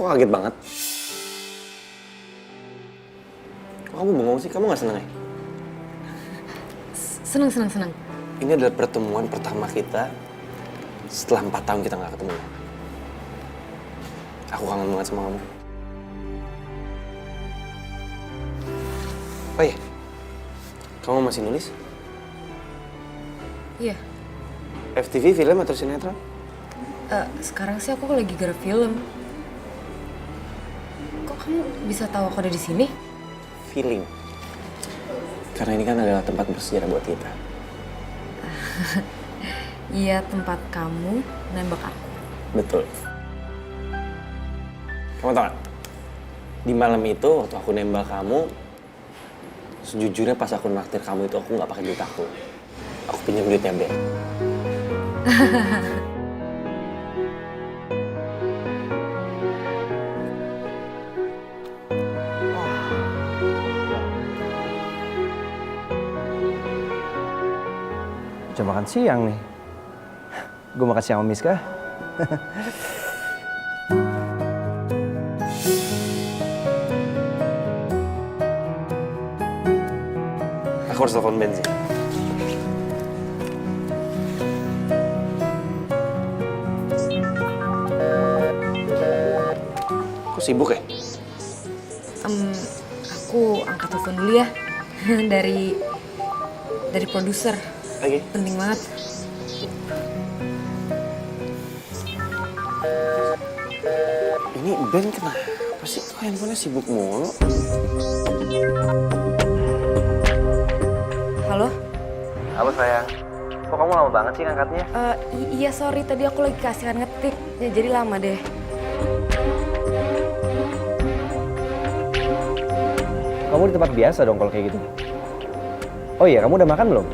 Kok kaget banget? Kok kamu bengong sih? Kamu gak seneng ya? Seneng. Ini adalah pertemuan pertama kita setelah 4 tahun kita gak ketemu. Aku kangen banget sama kamu. Oh iya, kamu masih nulis? Iya. FTV, film atau sinetron? Sekarang sih aku lagi garap film. Kok kamu bisa tahu aku ada di sini? Feeling. Karena ini kan adalah tempat bersejarah buat kita. Iya, tempat kamu nembak aku. Betul. Kamu tau gak? Di malam itu waktu aku nembak kamu, sejujurnya pas aku naktir kamu itu aku gak pakai duit aku. Aku pinjam duitnya Ben. Jam makan siang nih. Gue makan siang sama Miska. Aku harus telepon Ben sih. Kok sibuk ya? Aku angkat telepon dulu ya. dari produser. Oke. Penting banget. Ini Ben kenapa sih? Kok handphonenya sibuk mulu? Halo? Halo sayang. Kok kamu lama banget sih ngangkatnya? Iya sorry, tadi aku lagi keasikan ngetik. Ya, jadi lama deh. Kamu di tempat biasa dong kalau kayak gitu. Oh iya, kamu udah makan belum?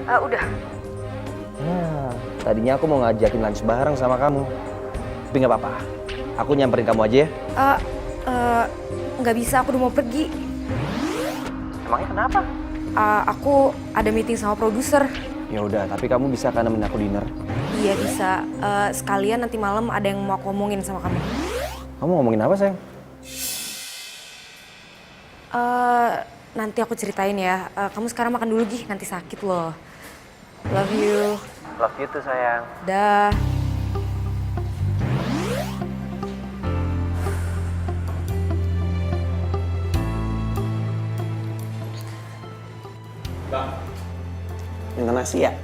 Udah. Nah, tadinya aku mau ngajakin lunch bareng sama kamu. Tapi nggak apa-apa. Aku nyamperin kamu aja ya. Nggak bisa, aku udah mau pergi. Emangnya kenapa? Aku ada meeting sama produser. Ya udah, tapi kamu bisa kan nemenin aku dinner? Iya bisa. Sekalian nanti malam ada yang mau aku omongin sama kamu. Kamu ngomongin apa sayang? Nanti aku ceritain ya. Kamu sekarang makan dulu Gi, nanti sakit loh. Love you. Love you tuh sayang. Dah. Minta nasi ya?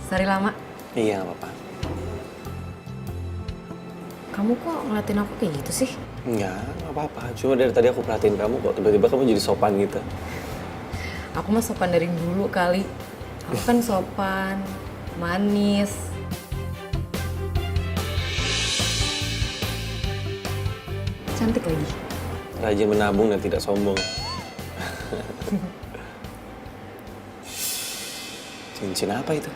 Sorry lama. Iya, gak apa-apa. Kamu kok ngeliatin aku kayak gitu sih? Enggak, gak apa-apa. Cuma dari tadi aku perhatiin kamu kok tiba-tiba kamu jadi sopan gitu. Aku mah sopan dari dulu kali. Aku kan sopan, manis. Cantik lagi. Rajin menabung dan tidak sombong. Cincin apa itu?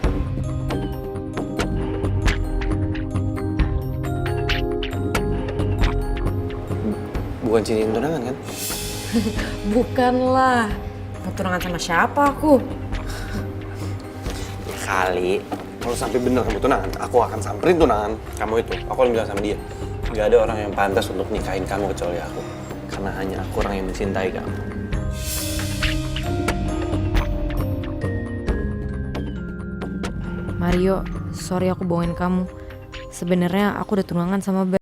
Bukan cincin tunangan kan? Bukanlah. Mau tunangan sama siapa aku? Kali. Kalau sampai bener kamu tunangan, aku akan samperin tunangan kamu itu. Aku akan bilang sama dia. Gak ada orang yang pantas untuk nikahin kamu kecuali aku. Karena hanya aku orang yang mencintai kamu. Mario, sorry aku bohongin kamu. Sebenarnya aku udah tunangan sama Ben.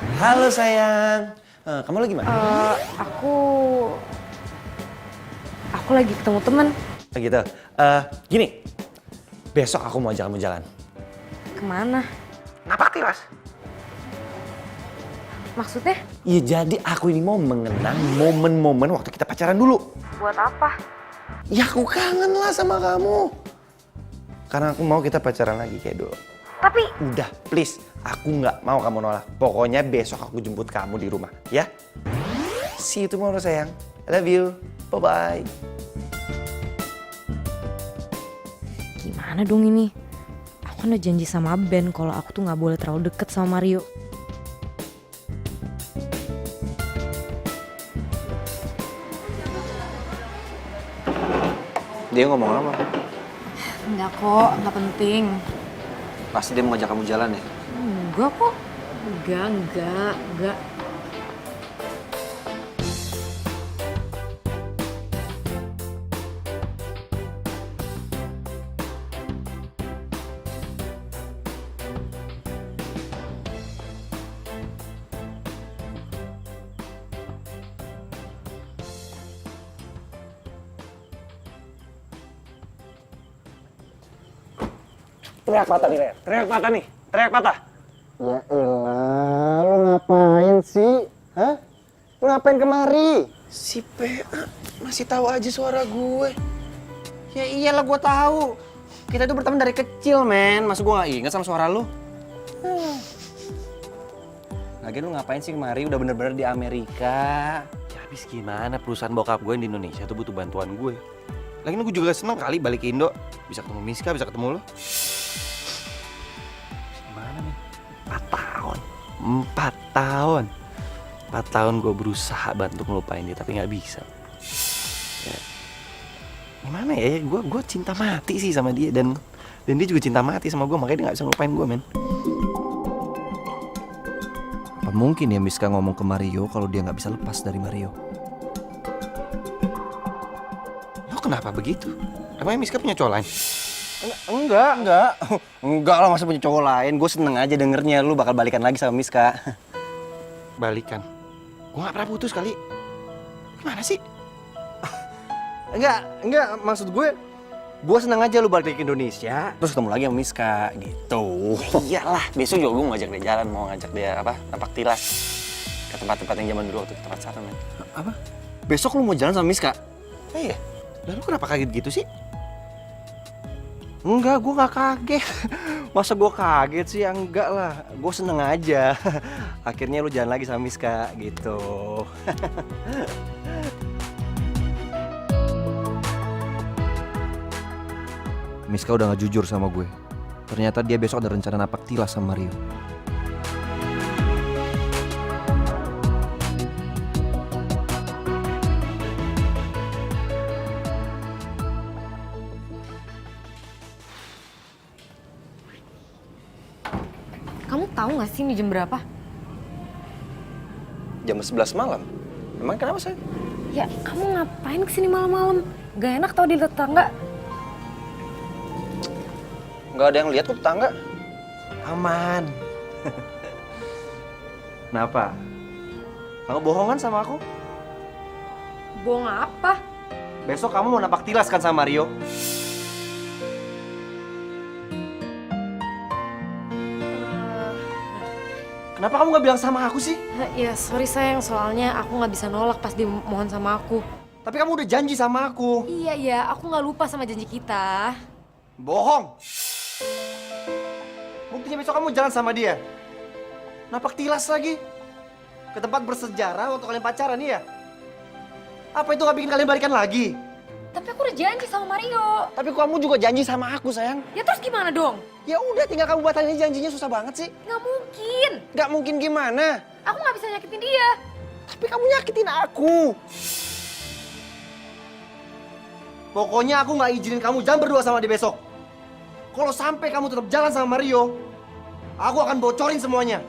Halo sayang. Kamu lagi mana? Aku lagi ketemu temen. Gitu. Gini. Besok aku mau ajak kamu jalan. Kemana? Napaktilas. Maksudnya? Iya, jadi aku ini mau mengenang momen-momen waktu kita pacaran dulu. Buat apa? Ya aku kangen lah sama kamu. Karena aku mau kita pacaran lagi kayak dulu. Tapi... Udah, please. Aku nggak mau kamu nolak. Pokoknya besok aku jemput kamu di rumah, ya? See you tomorrow, sayang. I love you. Bye-bye. Gimana dong ini? Aku kan udah janji sama Ben kalau aku tuh nggak boleh terlalu deket sama Mario. Dia ngomong apa? Enggak kok, nggak penting. Pasti dia mau ngajak kamu jalan ya? Enggak kok. Enggak. Teriak patah nih, Rer. Teriak patah nih. Teriak patah. Ya elah, lu ngapain sih? Hah? Lu ngapain kemari? Si PA masih tahu aja suara gue. Ya iyalah gua tahu. Kita tuh berteman dari kecil, men. Masa gue gak inget sama suara lu? Lagian lu ngapain sih kemari? Udah bener-bener di Amerika. Ya habis gimana, perusahaan bokap gue yang di Indonesia tuh butuh bantuan gue. Lagian gue juga seneng kali balik ke Indo. Bisa ketemu Miska, bisa ketemu lu. Gimana nih? 4 tahun. 4 tahun gue berusaha bantu ngelupain dia, tapi gak bisa. Ya. Gimana ya, gue cinta mati sih sama dia. Dan dia juga cinta mati sama gue, makanya dia gak bisa ngelupain gue, men. Apa mungkin ya Miska ngomong ke Mario kalau dia nggak bisa lepas dari Mario? Lo kenapa begitu? Emangnya Miska punya cowok lain? Enggak. Enggak lah, masa punya cowok lain. Gue seneng aja dengernya lu bakal balikan lagi sama Miska. Balikan? Gue gak pernah putus kali. Gimana sih? Enggak, maksud gue seneng aja lu balik ke Indonesia, terus ketemu lagi sama Miska, gitu. Iyalah, besok juga gue mau ngajak dia jalan, mau ngajak dia napak tilas ke tempat-tempat yang zaman dulu waktu kita pacaran, men. Apa? Besok lu mau jalan sama Miska? Iya. Lalu kenapa kaget gitu sih? Enggak, gue gak kaget. Masa gue kaget sih? Enggak lah, gue seneng aja. Akhirnya lu jalan lagi sama Miska, gitu. Miska udah gak jujur sama gue. Ternyata dia besok ada rencana napak tilas sama Mario. Kamu tahu nggak sih ini jam berapa? Jam 11 malam. Emang kenapa, sayang? Ya, kamu ngapain kesini malam-malam? Gak enak tau di tetangga. Nggak ada yang lihat kok tetangga. Aman. Kenapa? Kamu bohongan sama aku? Bohong apa? Besok kamu mau napak tilas kan sama Mario? Kenapa kamu gak bilang sama aku sih? Ya sorry sayang, soalnya aku nggak bisa nolak pas dia mohon sama aku. Tapi kamu udah janji sama aku. Iya, aku nggak lupa sama janji kita. Bohong. Buktinya besok kamu jalan sama dia. Napak tilas lagi. Ke tempat bersejarah waktu kalian pacaran, iya? Apa itu gak bikin kalian balikan lagi? Tapi aku udah janji sama Mario. Tapi kamu juga janji sama aku, sayang. Ya terus gimana dong? Ya udah, tinggal kamu batalin janjinya, susah banget sih. Nggak mungkin. Gak mungkin gimana? Aku nggak bisa nyakitin dia. Tapi kamu nyakitin aku. Pokoknya aku gak izinin kamu jalan berdua sama dia besok. Kalau sampai kamu tetap jalan sama Mario, aku akan bocorin semuanya.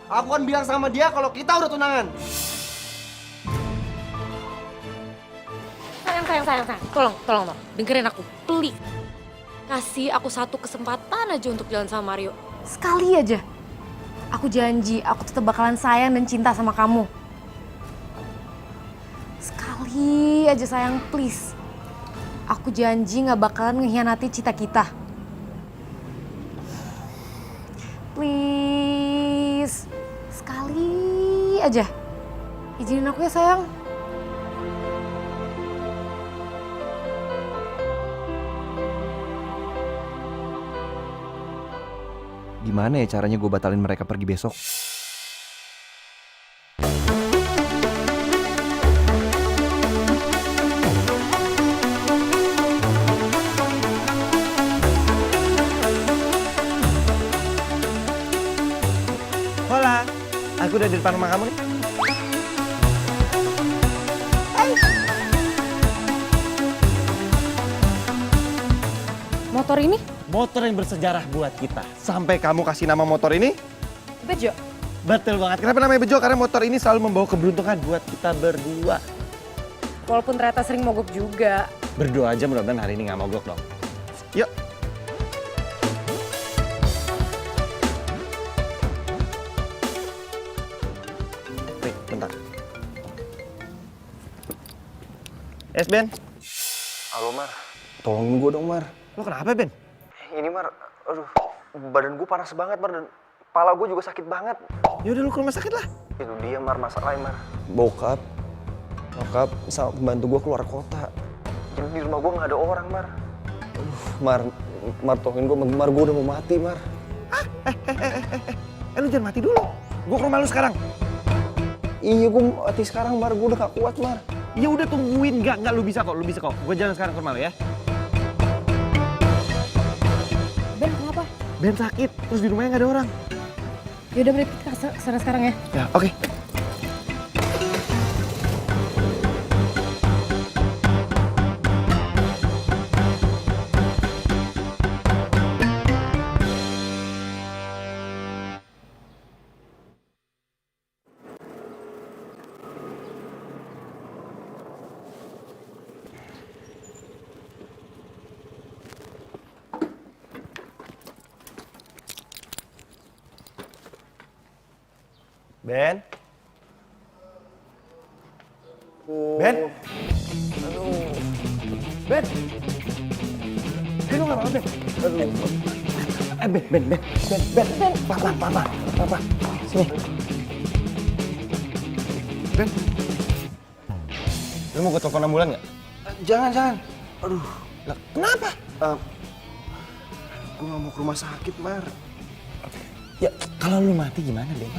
Aku akan bilang sama dia kalau kita udah tunangan. Sayang. Tolong. Dengerin aku, please. Kasih aku satu kesempatan aja untuk jalan sama Mario. Sekali aja. Aku janji, aku tetap bakalan sayang dan cinta sama kamu. Sekali aja sayang, please. Aku janji gak bakalan ngehianati cita kita. Please, sekali aja. Izinin aku ya sayang. Gimana ya caranya gue batalin mereka pergi besok? Hola, aku udah di depan rumah kamu nih. Motor ini? Motor yang bersejarah buat kita. Sampai kamu kasih nama motor ini? Bejo. Betul banget. Kenapa namanya Bejo? Karena motor ini selalu membawa keberuntungan buat kita berdua. Walaupun ternyata sering mogok juga. Berdoa aja mudah-mudahan hari ini nggak mogok dong. Yuk. Wait, bentar. Yes, Ben. Halo Mar, tolongin gue dong Mar. Lo kenapa, Ben? Ini Mar, aduh, badan gue panas banget Mar dan kepala gue juga sakit banget. Ya udah lu ke rumah sakit lah. Itu dia Mar, masalahnya Mar. Bokap sama pembantu gue keluar kota. Jadi di rumah gue nggak ada orang Mar. Mar tolongin gue, Mar gue udah mau mati Mar. Lu jangan mati dulu. Gua ke rumah lu sekarang. Iya gue mati sekarang Mar, gue udah gak kuat Mar. Ya udah tungguin, enggak lu bisa kok, Gua jalan sekarang ke rumah lu ya. Ben, kenapa? Ben sakit, terus di rumahnya nggak ada orang. Yaudah, beri kita kesana sekarang ya. Ya, oke. Ben? Ben? Ben? Ben, lu nggak apa-apa, Ben? Ben. Papa. Sini. Ben? Lu mau ke telepon ambulan nggak? Jangan. Aduh, Lah, kenapa? gue gak mau ke rumah sakit Mar. Ya, kalau lu mati gimana, Ben?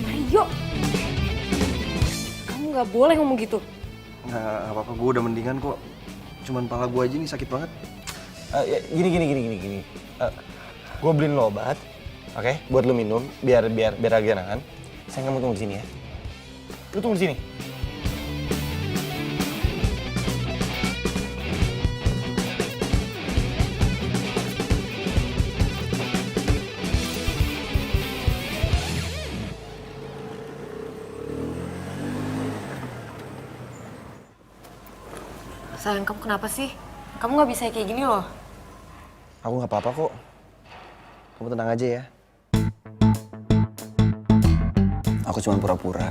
Mario, kamu nggak boleh ngomong gitu. Nggak apa-apa, gue udah mendingan kok. Cuman pala gue aja nih sakit banget. Gini. Gue beliin lo obat, oke? Buat lo minum, biar agak enakan. Saya kamu tunggu di sini ya. Lu tunggu di sini. Sayang, kamu kenapa sih? Kamu nggak bisa kayak gini loh. Aku nggak apa-apa kok. Kamu tenang aja ya. Aku cuma pura-pura.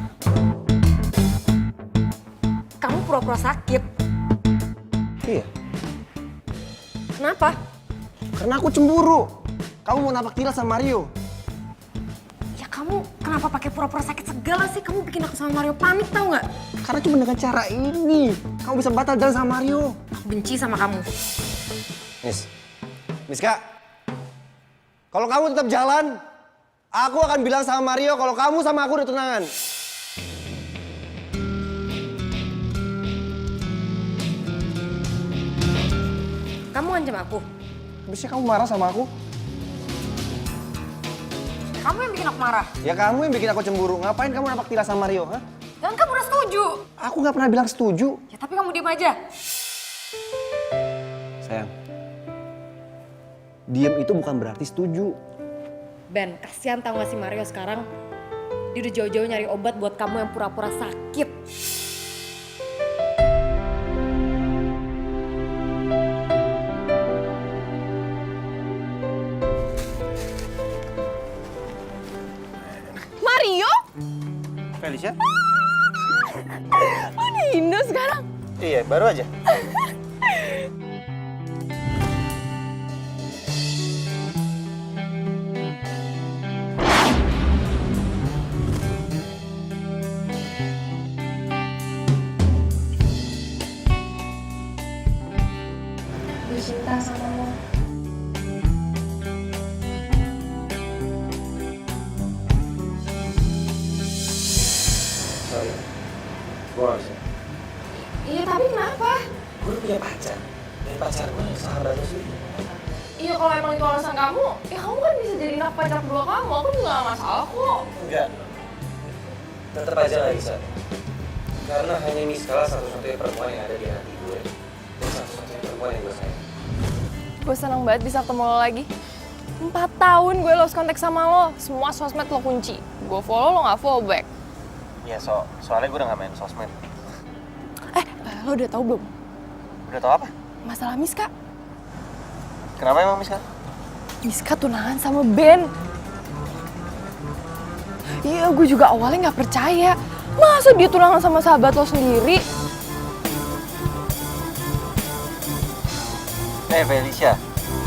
Kamu pura-pura sakit. Iya, Kenapa? karena aku cemburu. Kamu mau napak tilas sama Mario. Ya kamu kenapa pakai pura-pura sakit segala sih? Kamu bikin aku sama Mario panik, tau nggak? Karena cuma dengan cara ini, kamu bisa batal jalan sama Mario. Aku benci sama kamu. Miska, kalau kamu tetap jalan, aku akan bilang sama Mario kalau kamu sama aku udah tunangan. Kamu ngancam aku. Bisa kamu marah sama aku? Kamu yang bikin aku marah. Ya kamu yang bikin aku cemburu. Ngapain kamu napak tilas sama Mario, ha? Dan kamu udah setuju. Aku nggak pernah bilang setuju. Ya tapi kamu diem aja. Sayang, diem itu bukan berarti setuju. Ben, kasihan tau gak sih Mario sekarang? Dia udah jauh-jauh nyari obat buat kamu yang pura-pura sakit. Felicia? Oh, di Indo sekarang? Iya, baru aja. Gue cinta sama lo. Sorry, gue gak bisa. Iya, tapi kenapa? Gue punya pacar. Dan pacar gue sahabat lo sih. Iya, kalau emang itu alasan kamu, ya kamu kan bisa jadi anak pacar kedua kamu. Aku juga gak masalah kok. Enggak. Tetap aja gak bisa. Karena hanya Miskala satu-satunya perempuan yang ada di hati gue. Dan satu-satunya perempuan yang gue sayang. Gue seneng banget bisa ketemu lo lagi. 4 tahun gue lost kontak sama lo, semua sosmed lo kunci. Gue follow, lo gak follow back. Iya, soalnya gue udah gak main sosmed. Lo udah tahu belum? Udah tau apa? Masalah Miska. Kenapa emang Miska? Miska tunangan sama Ben. Iya, gue juga awalnya gak percaya. Masa dia tunangan sama sahabat lo sendiri? Felicia,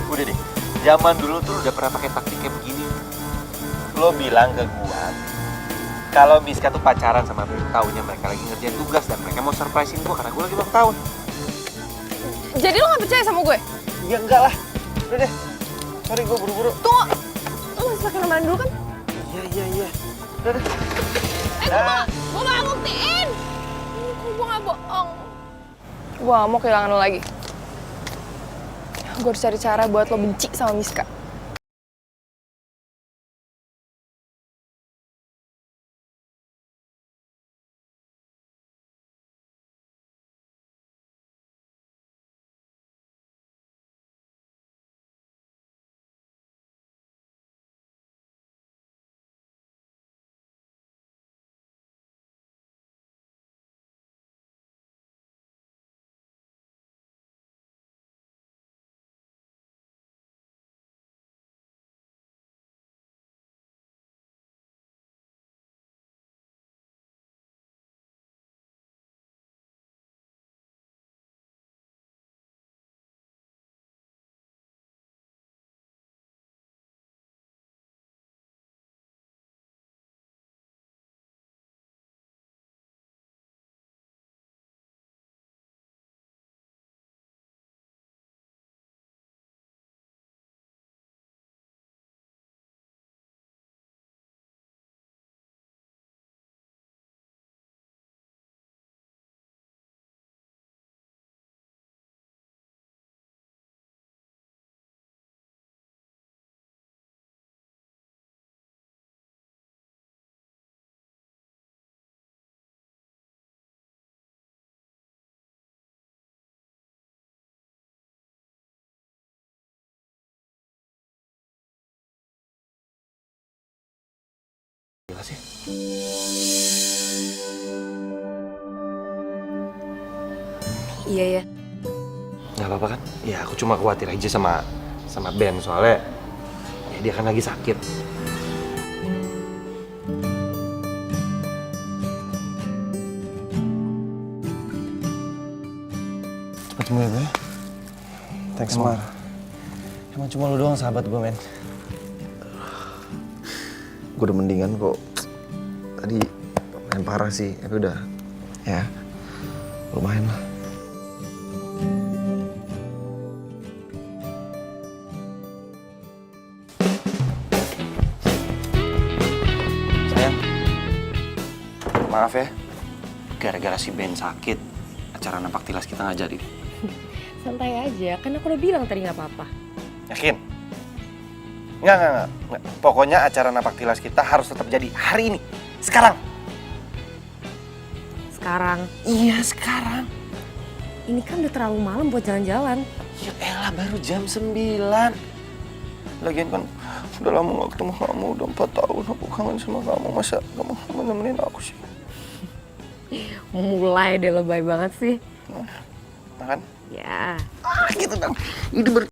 udah deh. Zaman dulu tuh udah pernah pakai taktik kayak begini. Lo bilang ke gua kalau Miska tuh pacaran sama Ben, taunya mereka lagi ngerjain tugas dan mereka mau surprisein gua karena gua lagi ulang tahun. Jadi lo gak percaya sama gue? Ya enggak lah. Udah deh. Sorry, gua buru-buru. Tunggu, lo masih pakai ramalan dulu kan? Iya. Udah deh. Gue gak buktiin. Gue gak bohong. Gue gak mau kehilangan lo lagi. Gue harus cari cara buat lo benci sama Miska. Gila sih. Iya, ya. Nggak apa-apa kan? Ya aku cuma khawatir aja sama Ben soalnya ya dia kan lagi sakit. Cepet sembuh ya, Bre. Thanks, Mar. Emang cuma lu doang sahabat gue, men. Gue udah mendingan kok. Tadi main parah sih, tapi udah ya lumayan lah. Sayang, maaf ya. Gara-gara si Ben sakit, acara napak tilas kita nggak jadi. Santai aja, kan aku udah bilang tadi nggak apa-apa. Yakin? Enggak. Pokoknya acara napak tilas kita harus tetap jadi hari ini. Sekarang. Sekarang, Iya, sekarang. ini kan udah terlalu malam buat jalan-jalan. Ya elah, baru jam 9. Lagian kan udah lama gak ketemu kamu, udah 4 tahun aku kangen sama kamu. Masa kamu nemenin aku sih? Mulai deh, lebay banget sih. Makan? Ya. Gitu dong. Ini baru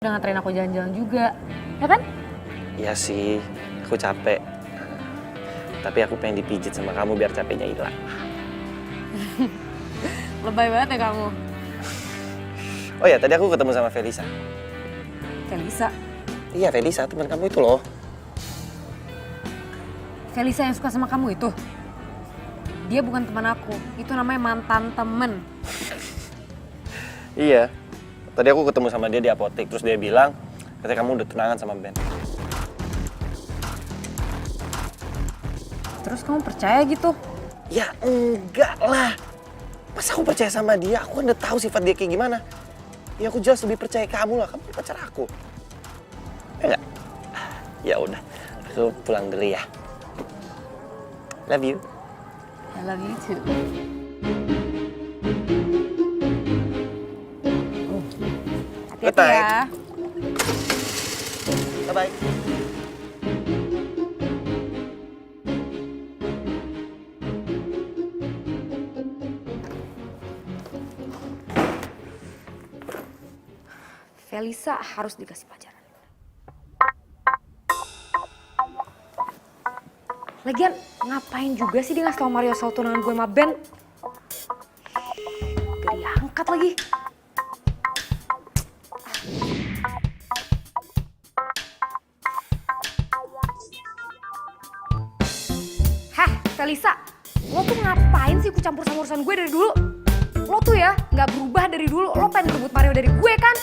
Udah nganterin aku jalan-jalan juga, ya kan? Iya sih, aku capek. Tapi aku pengen dipijit sama kamu biar capeknya hilang. Lebay banget ya kamu. Oh ya, tadi aku ketemu sama Felisa. Felisa? Iya, Felisa, teman kamu itu loh. Felisa yang suka sama kamu itu? Dia bukan teman aku, itu namanya mantan temen. Iya, tadi aku ketemu sama dia di apotek, terus dia bilang katanya kamu udah tunangan sama Ben. Terus kamu percaya gitu? Ya enggak lah. Masa aku percaya sama dia? Aku kan udah tahu sifat dia kayak gimana. Ya aku jelas lebih percaya kamu lah, kamu pacar aku. Ya enggak? Ya udah, aku pulang dulu ya. Love you. I love you too. Hati-hati Bye-bye. ya. Bye-bye. Felisa harus dikasih pelajaran. Lagian ngapain juga sih dia ngasih tau Mario soal tunangan gue sama Ben? Gak diangkat lagi. Hah, Felisa, lo tuh ngapain sih ikut campur sama urusan gue dari dulu? Lo tuh ya nggak berubah dari dulu, lo pengen rebut Mario dari gue kan?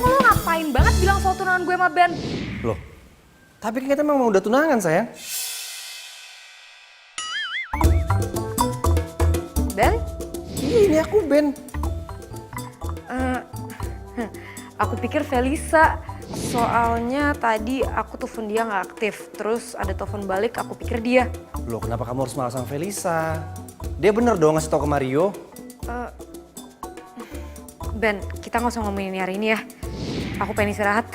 Lo ngapain banget bilang soal tunangan gue sama Ben? Loh, tapi kan kita memang udah tunangan, sayang. Ben? Iya, ini aku Ben. Aku pikir Felisa, soalnya tadi aku telepon dia nggak aktif. Terus ada telepon balik, aku pikir dia. Loh, kenapa kamu harus malah sama Felisa? Dia bener dong ngasih tau ke Mario. Ben, kita nggak usah ngomongin ini hari ini ya. Aku pengen istirahat.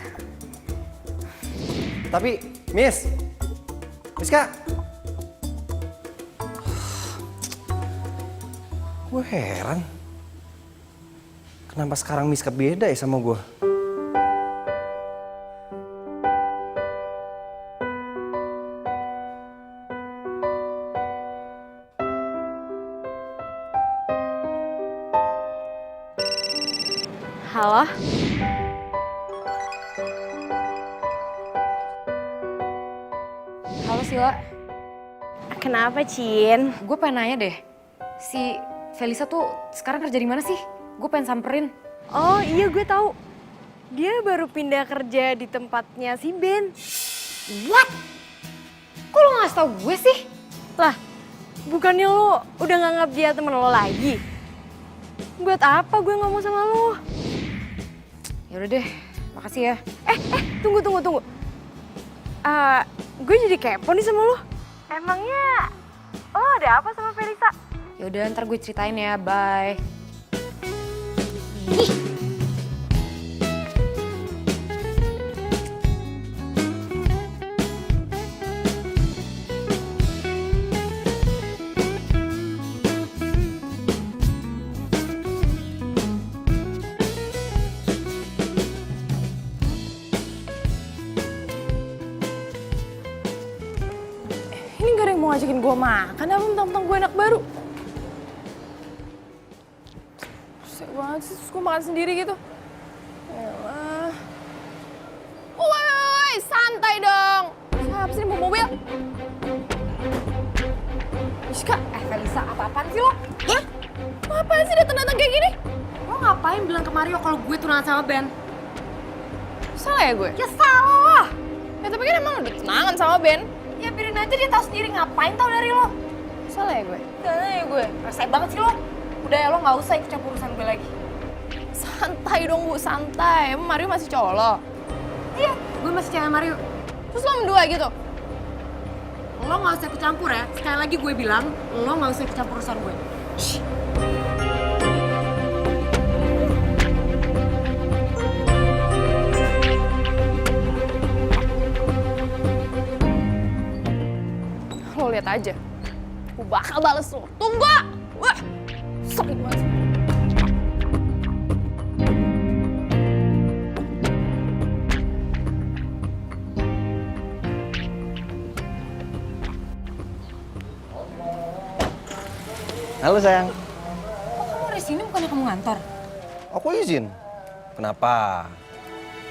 Tapi, Miss Kak. Gue heran. Kenapa sekarang Miska beda ya sama gue? Halo? Halo Sila. Kenapa, Cin? Gue pengen nanya deh. Si Felisa tuh sekarang kerja di mana sih? Gue pengen samperin. Oh iya, gue tahu. Dia baru pindah kerja di tempatnya si Ben. What? Kok lo nggak tau gue sih? Lah, bukannya lo udah nganggap dia temen lo lagi? Buat apa gue ngomong sama lo? Ya udah deh, makasih ya. Tunggu. Gue jadi kepo nih sama lo. Emangnya lo ada apa sama Felisa? Ya udah, ntar gue ceritain ya. Bye. Ini gak ada yang mau ngajakin gue makan apa mentang-mentang gue anak baru. Susah banget sih, terus gue makan sendiri gitu. Yalah. Woi, santai dong. Siapa sih yang bawa mobil? Iska, Felisa, apa-apaan sih lo? hah? Apaan sih datang-datang kayak gini? Lo ngapain bilang ke Mario kalau gue tunangan sama Ben? Salah ya gue? Ya salah. Ya tapi kan emang udah tunangan sama Ben. Ya biarin aja, dia tahu sendiri, ngapain tahu dari lo. Salah ya gue? Salah ya gue? Resek banget sih lo. Udah ya, lo nggak usah ikut campur urusan gue lagi. Santai dong Bu, santai. Emang Mario masih cowok lo? Iya, gue masih cewek Mario. Terus lo berdua gitu? Lo nggak usah ikut campur ya. Sekali lagi gue bilang, lo nggak usah ikut campur urusan gue. Lo lihat aja. Gue bakal bales lo. Tunggu! Wah, sakit banget. Halo sayang. Kok kamu ada di sini bukannya kamu ngantor? Aku izin. Kenapa?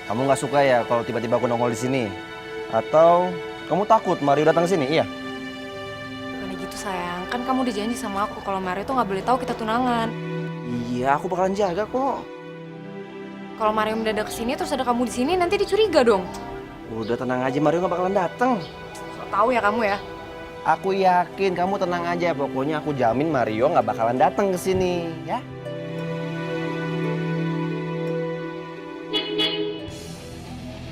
Kamu nggak suka ya kalau tiba-tiba aku nongol di sini? Atau kamu takut Mario datang sini? Iya. Bukannya gitu sayang, kan kamu udah janji sama aku kalau Mario tuh nggak boleh tahu kita tunangan. Iya, aku bakalan jaga kok. Kalau Mario mendadak kesini terus ada kamu di sini nanti dicuriga dong. Udah tenang aja, Mario nggak bakalan datang. So tahu ya kamu ya. Aku yakin, kamu tenang aja. Pokoknya aku jamin Mario nggak bakalan datang ke sini, ya.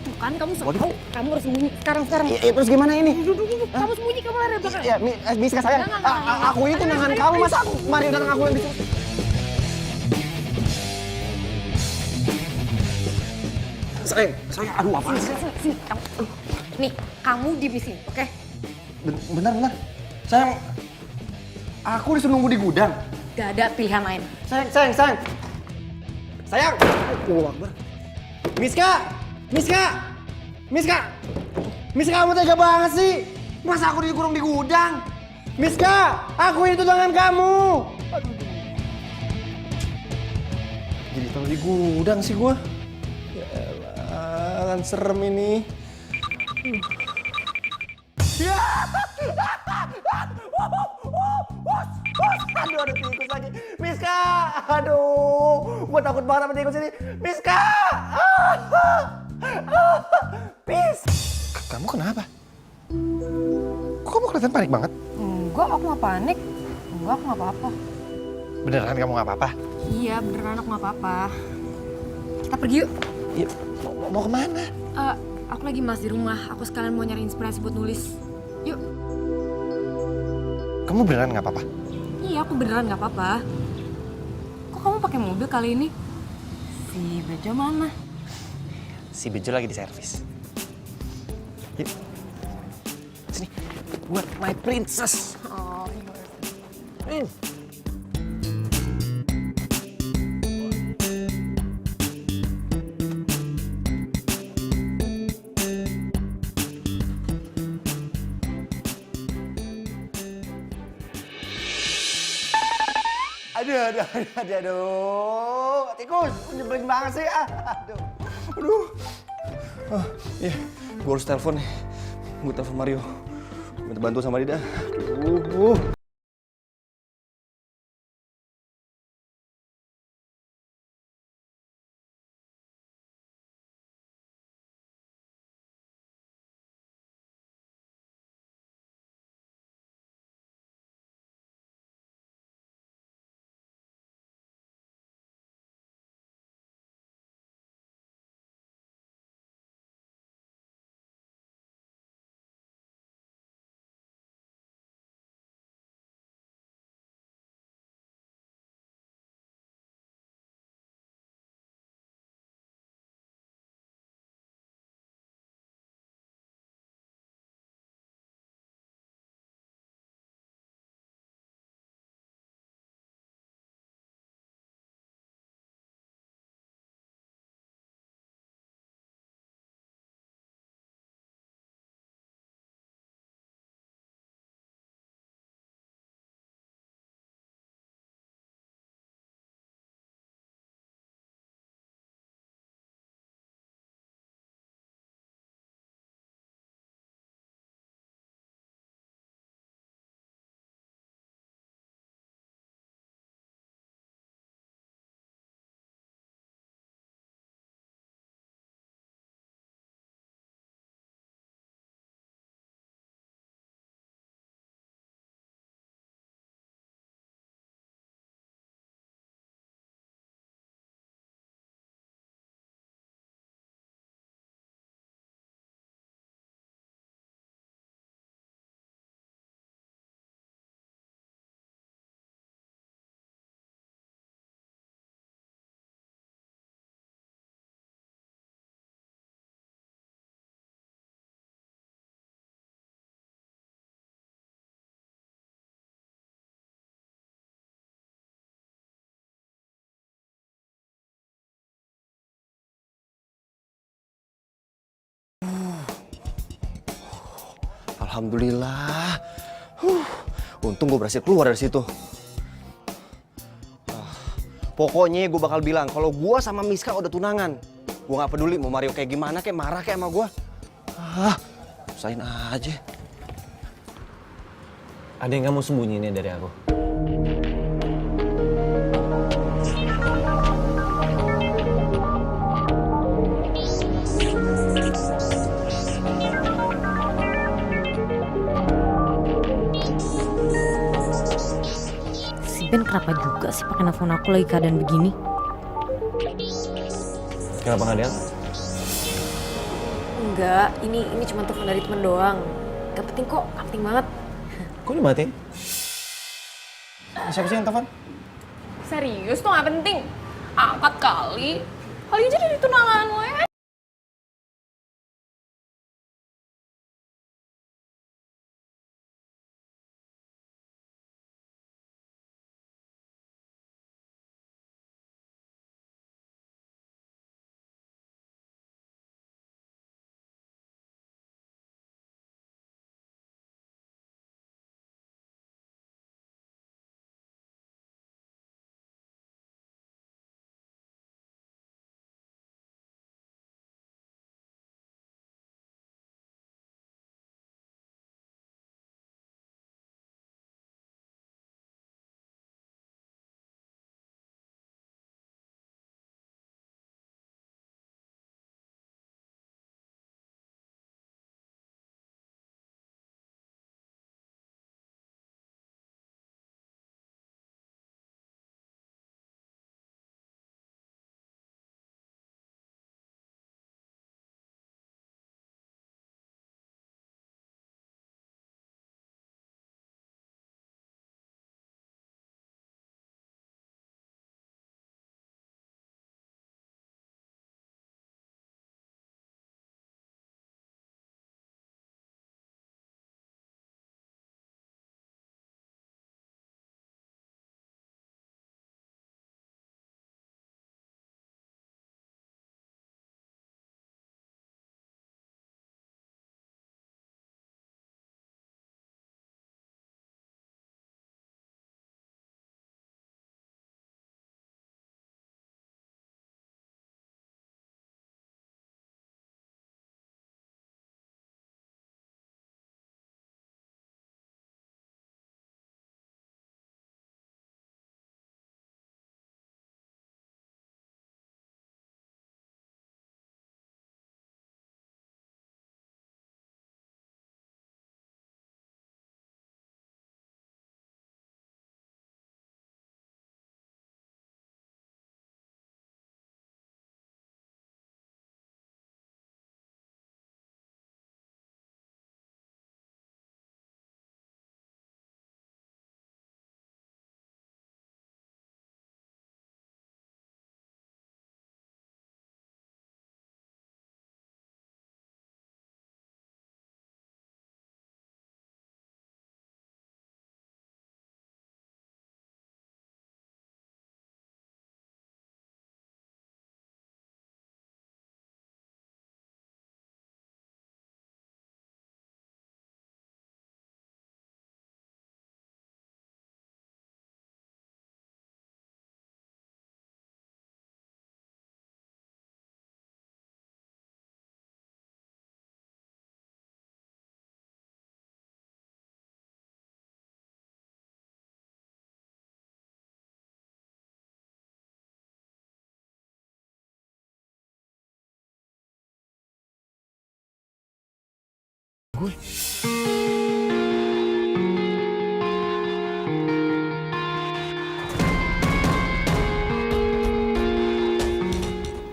Tuh kan kamu so tahu, kamu harus sembunyi sekarang. Iya, terus gimana ini? Kamu sembunyi, kamu lari belakang. Ya, Miska sayang. Aku ini tunangan kamu, masa aku Mario datang aku yang disuruh? Sayang, aduh apa sih? Sini, kamu. Nih, kamu di sini, oke? Bentar. Sayang, aku disuruh nunggu di gudang. Gak ada pilihan lain. Sayang. Sayang. Allahu Akbar. Miska, kamu tega banget sih. Masa aku dikurung di gudang? Miska, aku ini tunangan kamu. Aduh. Jadi taruh di gudang sih gua. Ya elah, kan serem ini. Ya. Aduh, ada tikus lagi. Miska, aduh, gua takut banget sama tikus ini. Miska, Pis. Kamu kenapa? Kok kamu kelihatan panik banget? Enggak, aku gak panik. Enggak, aku gak apa-apa. Beneran kamu gak apa-apa? Iya, beneran aku gak apa-apa. Kita pergi yuk. Ya, mau kemana? Aku lagi malas di rumah. Aku sekalian mau nyari inspirasi buat nulis. Yuk. Kamu beneran gak apa-apa? Iya, aku beneran gak apa-apa. Kok kamu pakai mobil kali ini? Si Bejo mana? Si Bejo lagi di servis. Yuk. Sini, buat my princess. Oh, Aduh. Tikus, nyebelin banget sih. Aduh. Iya, gue harus telepon nih. Gue telepon Mario. Minta bantu sama dia dah. Aduh. Alhamdulillah. Untung gue berhasil keluar dari situ. Pokoknya gue bakal bilang kalau gue sama Miska udah tunangan. Gue nggak peduli mau Mario kayak gimana, kayak marah kayak sama gue. Usahain aja. Ada yang kamu sembunyiin dari aku? Si Ben kenapa juga sih pakai nelfon aku lagi keadaan begini? Kenapa nggak diangkat? Enggak, ini cuma telepon dari temen doang. Gak penting kok, gak penting banget. Kok dimatiin? Siapa sih yang telepon? Serius tuh gak penting. Angkat kali. Kali aja dari tunangan lo ya.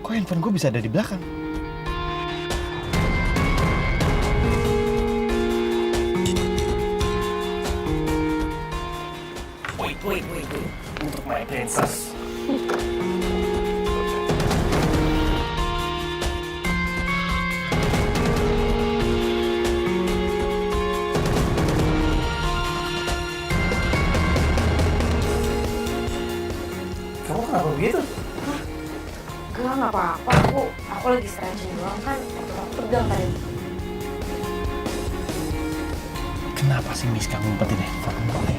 Kok handphone gue bisa ada di belakang? Wait. Untuk my princess. Kamu kenapa begitu? Enggak, nggak apa-apa. Aku lagi stretching doang kan. Aku tegang tadi. Kenapa sih Miska ngumpetin handphone gue?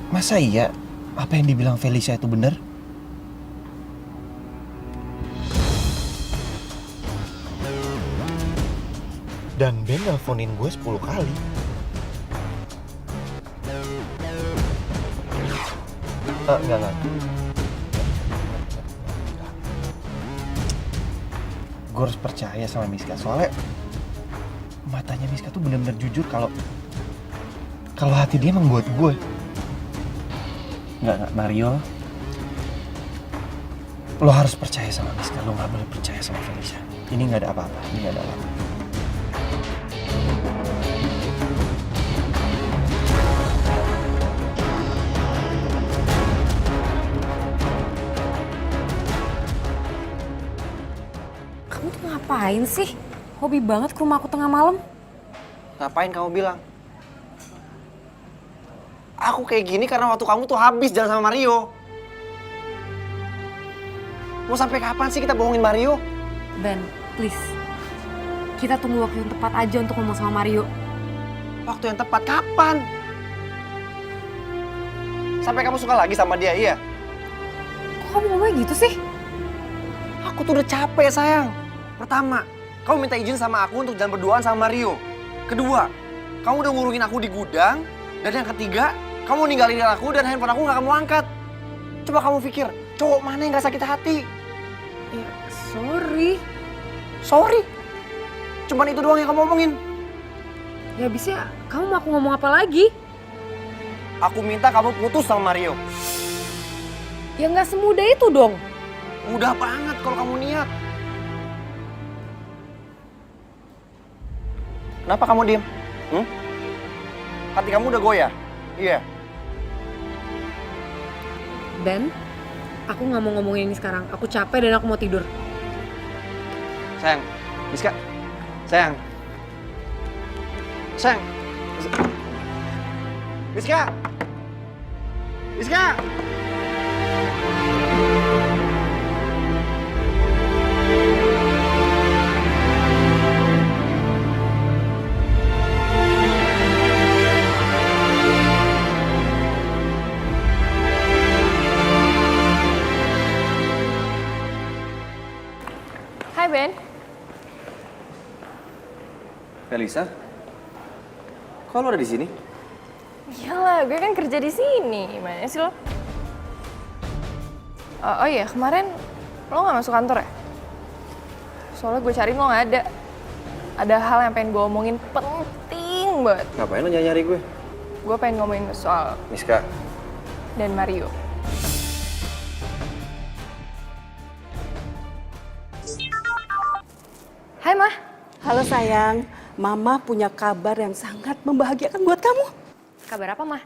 Masa iya Apa yang dibilang Felicia itu benar? Dan Ben nelfonin gue 10 kali. Enggak. Gue harus percaya sama Miska, soalnya matanya Miska tuh benar-benar jujur kalau hati dia emang buat gue. Enggak, Mario. Lo harus percaya sama Miska, lo gak boleh percaya sama Felicia. Ini gak ada apa-apa, ini gak ada apa-apa. Kamu tuh ngapain sih? Hobi banget ke rumah aku tengah malam. Ngapain kamu bilang? Aku kayak gini karena waktu kamu tuh habis jalan sama Mario. Mau sampai kapan sih kita bohongin Mario? Ben, please. Kita tunggu waktu yang tepat aja untuk ngomong sama Mario. Waktu yang tepat kapan? Sampai kamu suka lagi sama dia, iya? Kok kamu ngomongnya gitu sih? Aku tuh udah capek, sayang. Pertama, kamu minta izin sama aku untuk jalan berduaan sama Mario. Kedua, kamu udah ngurungin aku di gudang. Dan yang ketiga, kamu ninggalin aku dan handphone aku gak kamu angkat. Coba kamu pikir, cowok mana yang gak sakit hati? Ya, sorry. Sorry? Cuman itu doang yang kamu omongin. Ya abisnya kamu mau aku ngomong apa lagi? Aku minta kamu putus sama Mario. Ya nggak semudah itu dong. Mudah banget kalau kamu niat. Kenapa kamu diem? Hati kamu udah goyah? Iya. Ben, aku nggak mau ngomongin ini sekarang. Aku capek dan aku mau tidur. Sayang, Miska. Sayang. Sayang. Miska. Miska. Hai Ben. Felisa? Kok lo ada di sini? Iyalah, gue kan kerja di sini. Gimana sih lo? Oh iya, kemarin lo nggak masuk kantor ya? Soalnya gue cariin lo nggak ada. Ada hal yang pengen gue omongin penting banget. Ngapain lo nyari gue? Gue pengen ngomongin soal Miska. dan Mario. Hai Mah. Halo sayang, Mama punya kabar yang sangat membahagiakan buat kamu. Kabar apa Mah?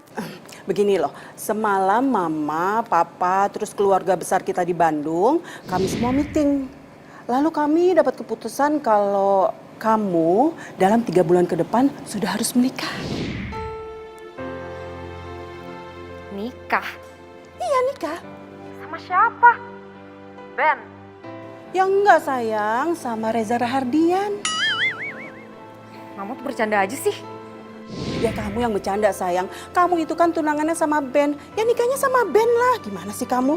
Begini loh, semalam Mama, Papa, terus keluarga besar kita di Bandung, kami semua meeting. Lalu kami dapat keputusan kalau kamu dalam 3 bulan ke depan sudah harus menikah. Nikah? Iya nikah. Sama siapa? Ben. Ya enggak sayang, sama Reza Rahardian. Mama tuh bercanda aja sih. Ya kamu yang bercanda sayang, kamu itu kan tunangannya sama Ben, ya nikahnya sama Ben lah. Gimana sih kamu?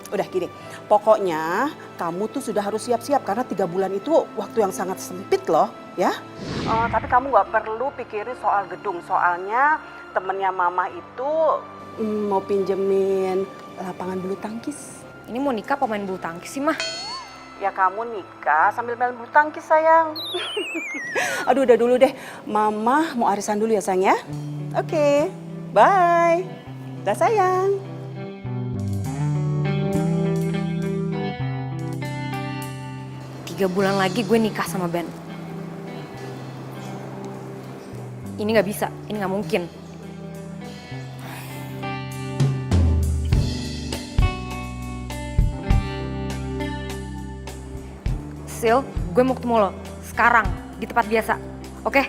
Udah gini, pokoknya kamu tuh sudah harus siap-siap karena 3 bulan itu waktu yang sangat sempit loh ya. Tapi kamu gak perlu pikirin soal gedung, soalnya temennya Mama itu mau pinjemin lapangan bulu tangkis. Ini mau nikah pemain bulu tangkis sih Mah? Ya kamu nikah sambil main bulu tangkis sayang. Aduh udah dulu deh, Mama mau arisan dulu ya sayang ya. Oke, bye. Dah sayang. Tiga bulan lagi gue nikah sama Ben. Ini nggak bisa, ini nggak mungkin. Sil, gue mau ketemu lo sekarang di tempat biasa, oke?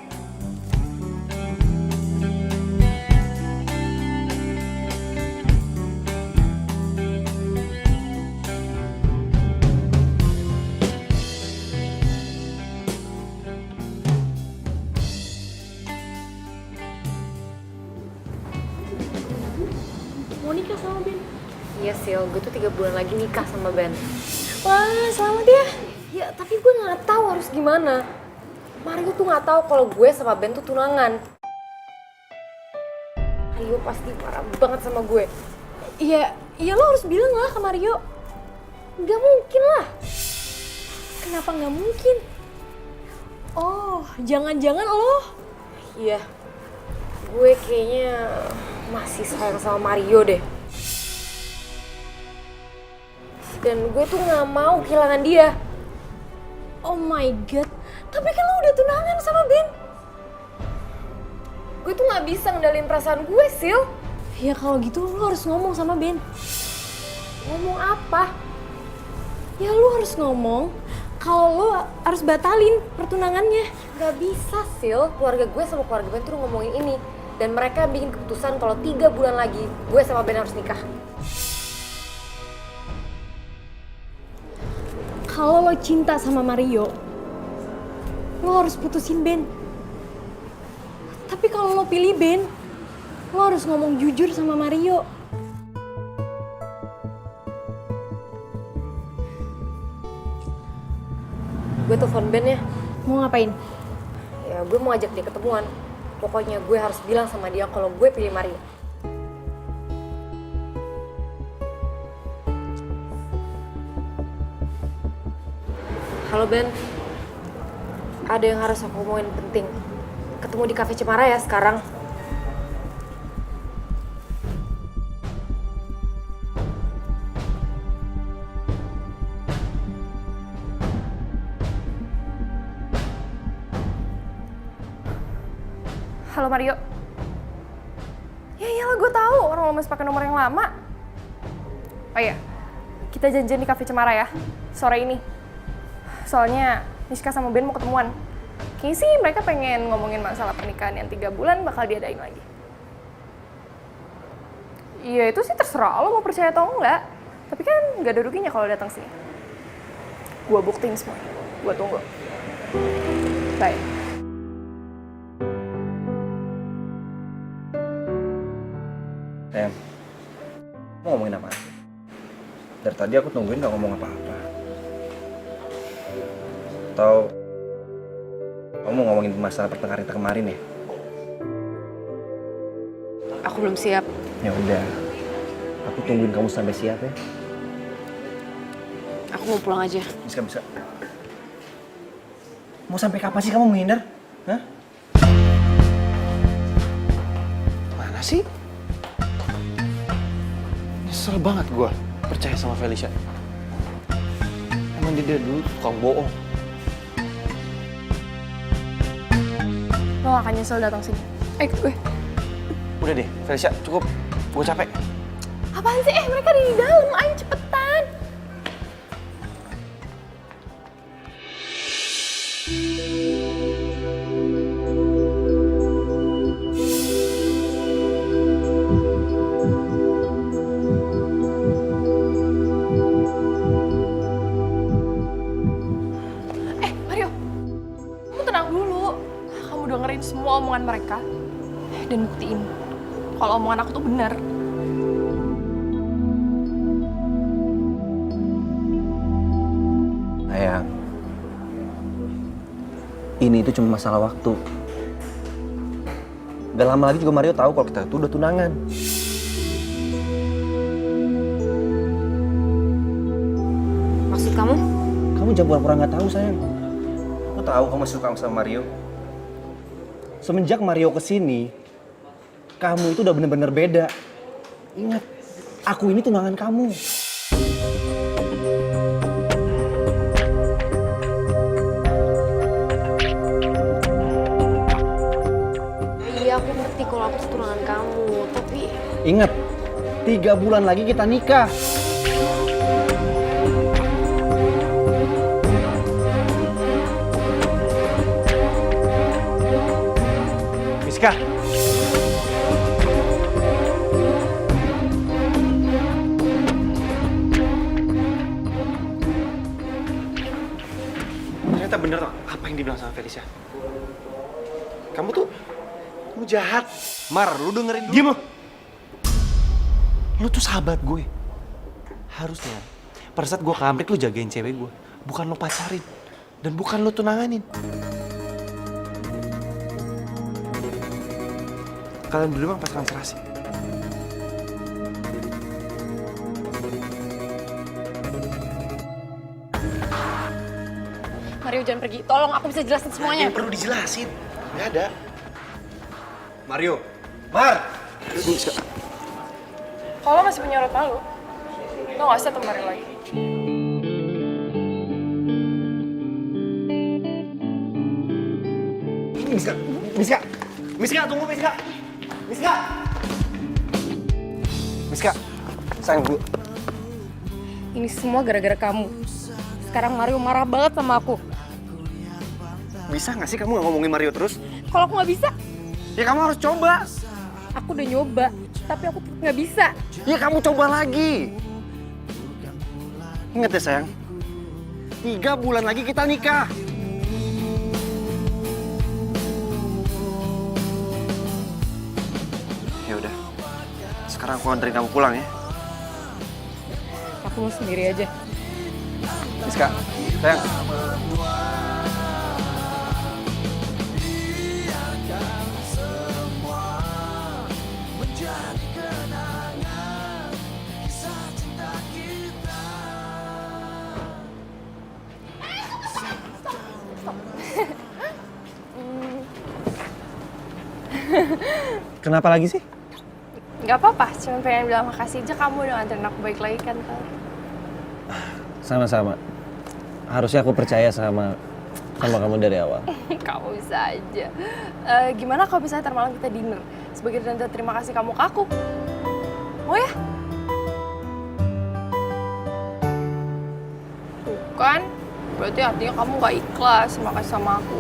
mau nikah sama Ben. Iya Sil, gue tuh 3 bulan lagi nikah sama Ben. Wah, selamat ya. Ya tapi gue nggak tahu harus gimana. Mario tuh nggak tahu kalau gue sama Ben tuh tunangan. Mario pasti marah banget sama gue. Iya, lo harus bilang lah ke Mario. Gak mungkin lah. Kenapa nggak mungkin? Oh, jangan-jangan lo. Iya, gue kayaknya masih sayang sama Mario deh. Dan gue tuh nggak mau kehilangan dia. Oh my god, tapi kan lo udah tunangan sama Ben. Gue tuh nggak bisa ngendalin perasaan gue, Sil. Ya kalau gitu lo harus ngomong sama Ben. Ngomong apa? Ya lo harus ngomong kalau lo harus batalin pertunangannya. Gak bisa, Sil. Keluarga gue sama keluarga Ben tuh ngomongin ini. Dan mereka bikin keputusan kalau 3 bulan lagi gue sama Ben harus nikah. Kalau lo cinta sama Mario, lo harus putusin Ben. Tapi kalau lo pilih Ben, lo harus ngomong jujur sama Mario. Gue telepon Ben ya. Mau ngapain? Ya gue mau ajak dia ketemuan. Pokoknya gue harus bilang sama dia kalau gue pilih Mario. Halo Ben, ada yang harus aku omongin penting. Ketemu di Cafe Cemara ya sekarang. Halo Mario. Ya iyalah gue tahu orang lo masih pakai nomor yang lama. Oh iya, kita janjian di Cafe Cemara ya, sore ini. Soalnya Niska sama Ben mau ketemuan. Kayaknya sih mereka pengen ngomongin masalah pernikahan yang 3 bulan bakal diadain lagi. Iya itu sih terserah lo mau percaya atau enggak. Tapi kan gak ada ruginya kalau datang sini. Gua buktiin semua. Gua tunggu. Bye. Em, mau ngomongin apa? Dari tadi aku tungguin gak ngomong apa-apa. Atau kamu ngomongin masalah pertengkaran kita kemarin ya? Aku belum siap. Ya udah, aku tungguin kamu sampai siap ya. Aku mau pulang aja. Bisa. Mau sampai kapan sih kamu menghindar? Hah? Mana sih? Nyesel banget gue percaya sama Felicia. Emang dia dulu tukang bohong. Lo gak akan nyesel datang sini. Ikut gue. Udah deh, Felicia, cukup. Gue capek. Apaan sih? Mereka ada di dalam. Ayo cepetan. Mario. Kamu tenang dulu. Kamu dengerin semua omongan mereka. Dan buktiin kalau omongan aku tuh benar. Sayang, ini itu cuma masalah waktu. Gak lama lagi juga Mario tahu kalau kita itu udah tunangan. Maksud kamu? Kamu jangan pura-pura nggak tahu sayang. Aku tahu kamu masih suka sama Mario. Semenjak Mario kesini, kamu itu udah bener-bener beda. Ingat, aku ini tunangan kamu. Iya aku ngerti kalau aku tuh tunangan kamu. Tapi Ingat, 3 bulan lagi kita nikah. Miska. Ternyata bener apa yang dibilang sama Felicia. Kamu jahat. Mar, lu dengerin dulu. Diam lo. Lu tuh sahabat gue. Harusnya pada saat gue ke Amrik lu jagain cewek gue, bukan lu pacarin dan bukan lu tunanganin. Kalian berdua emang pasangan serasi. Mario jangan pergi, tolong aku bisa jelasin semuanya. Yang perlu dijelasin, nggak ada. Mario, Mar! Kalau masih punya rot malu, lo gak usah temen Mario lagi. Miska, Miska, Miska, tunggu Miska, Miska, Miska, sayang dulu. Ini semua gara-gara kamu. Sekarang Mario marah banget sama aku. Bisa nggak sih kamu nggak ngomongin Mario terus? Kalau aku nggak bisa, Ya kamu harus coba. aku udah nyoba, tapi aku tetap nggak bisa. Ya kamu coba lagi. Ingat ya sayang, 3 bulan lagi kita nikah. Ya udah, sekarang aku anterin kamu pulang ya. Aku mau sendiri aja. Miska, sayang. Kenapa lagi sih? Gak apa-apa, cuma pengen bilang makasih aja kamu udah nganterin aku baik lagi kan, Tal. Sama-sama. Harusnya aku percaya sama kamu dari awal. Kamu bisa aja. Gimana kalau misalnya ntar malam kita dinner? Sebagai tanda terima kasih kamu ke aku. Mau ya? Bukan. Berarti artinya kamu gak ikhlas makasih sama aku.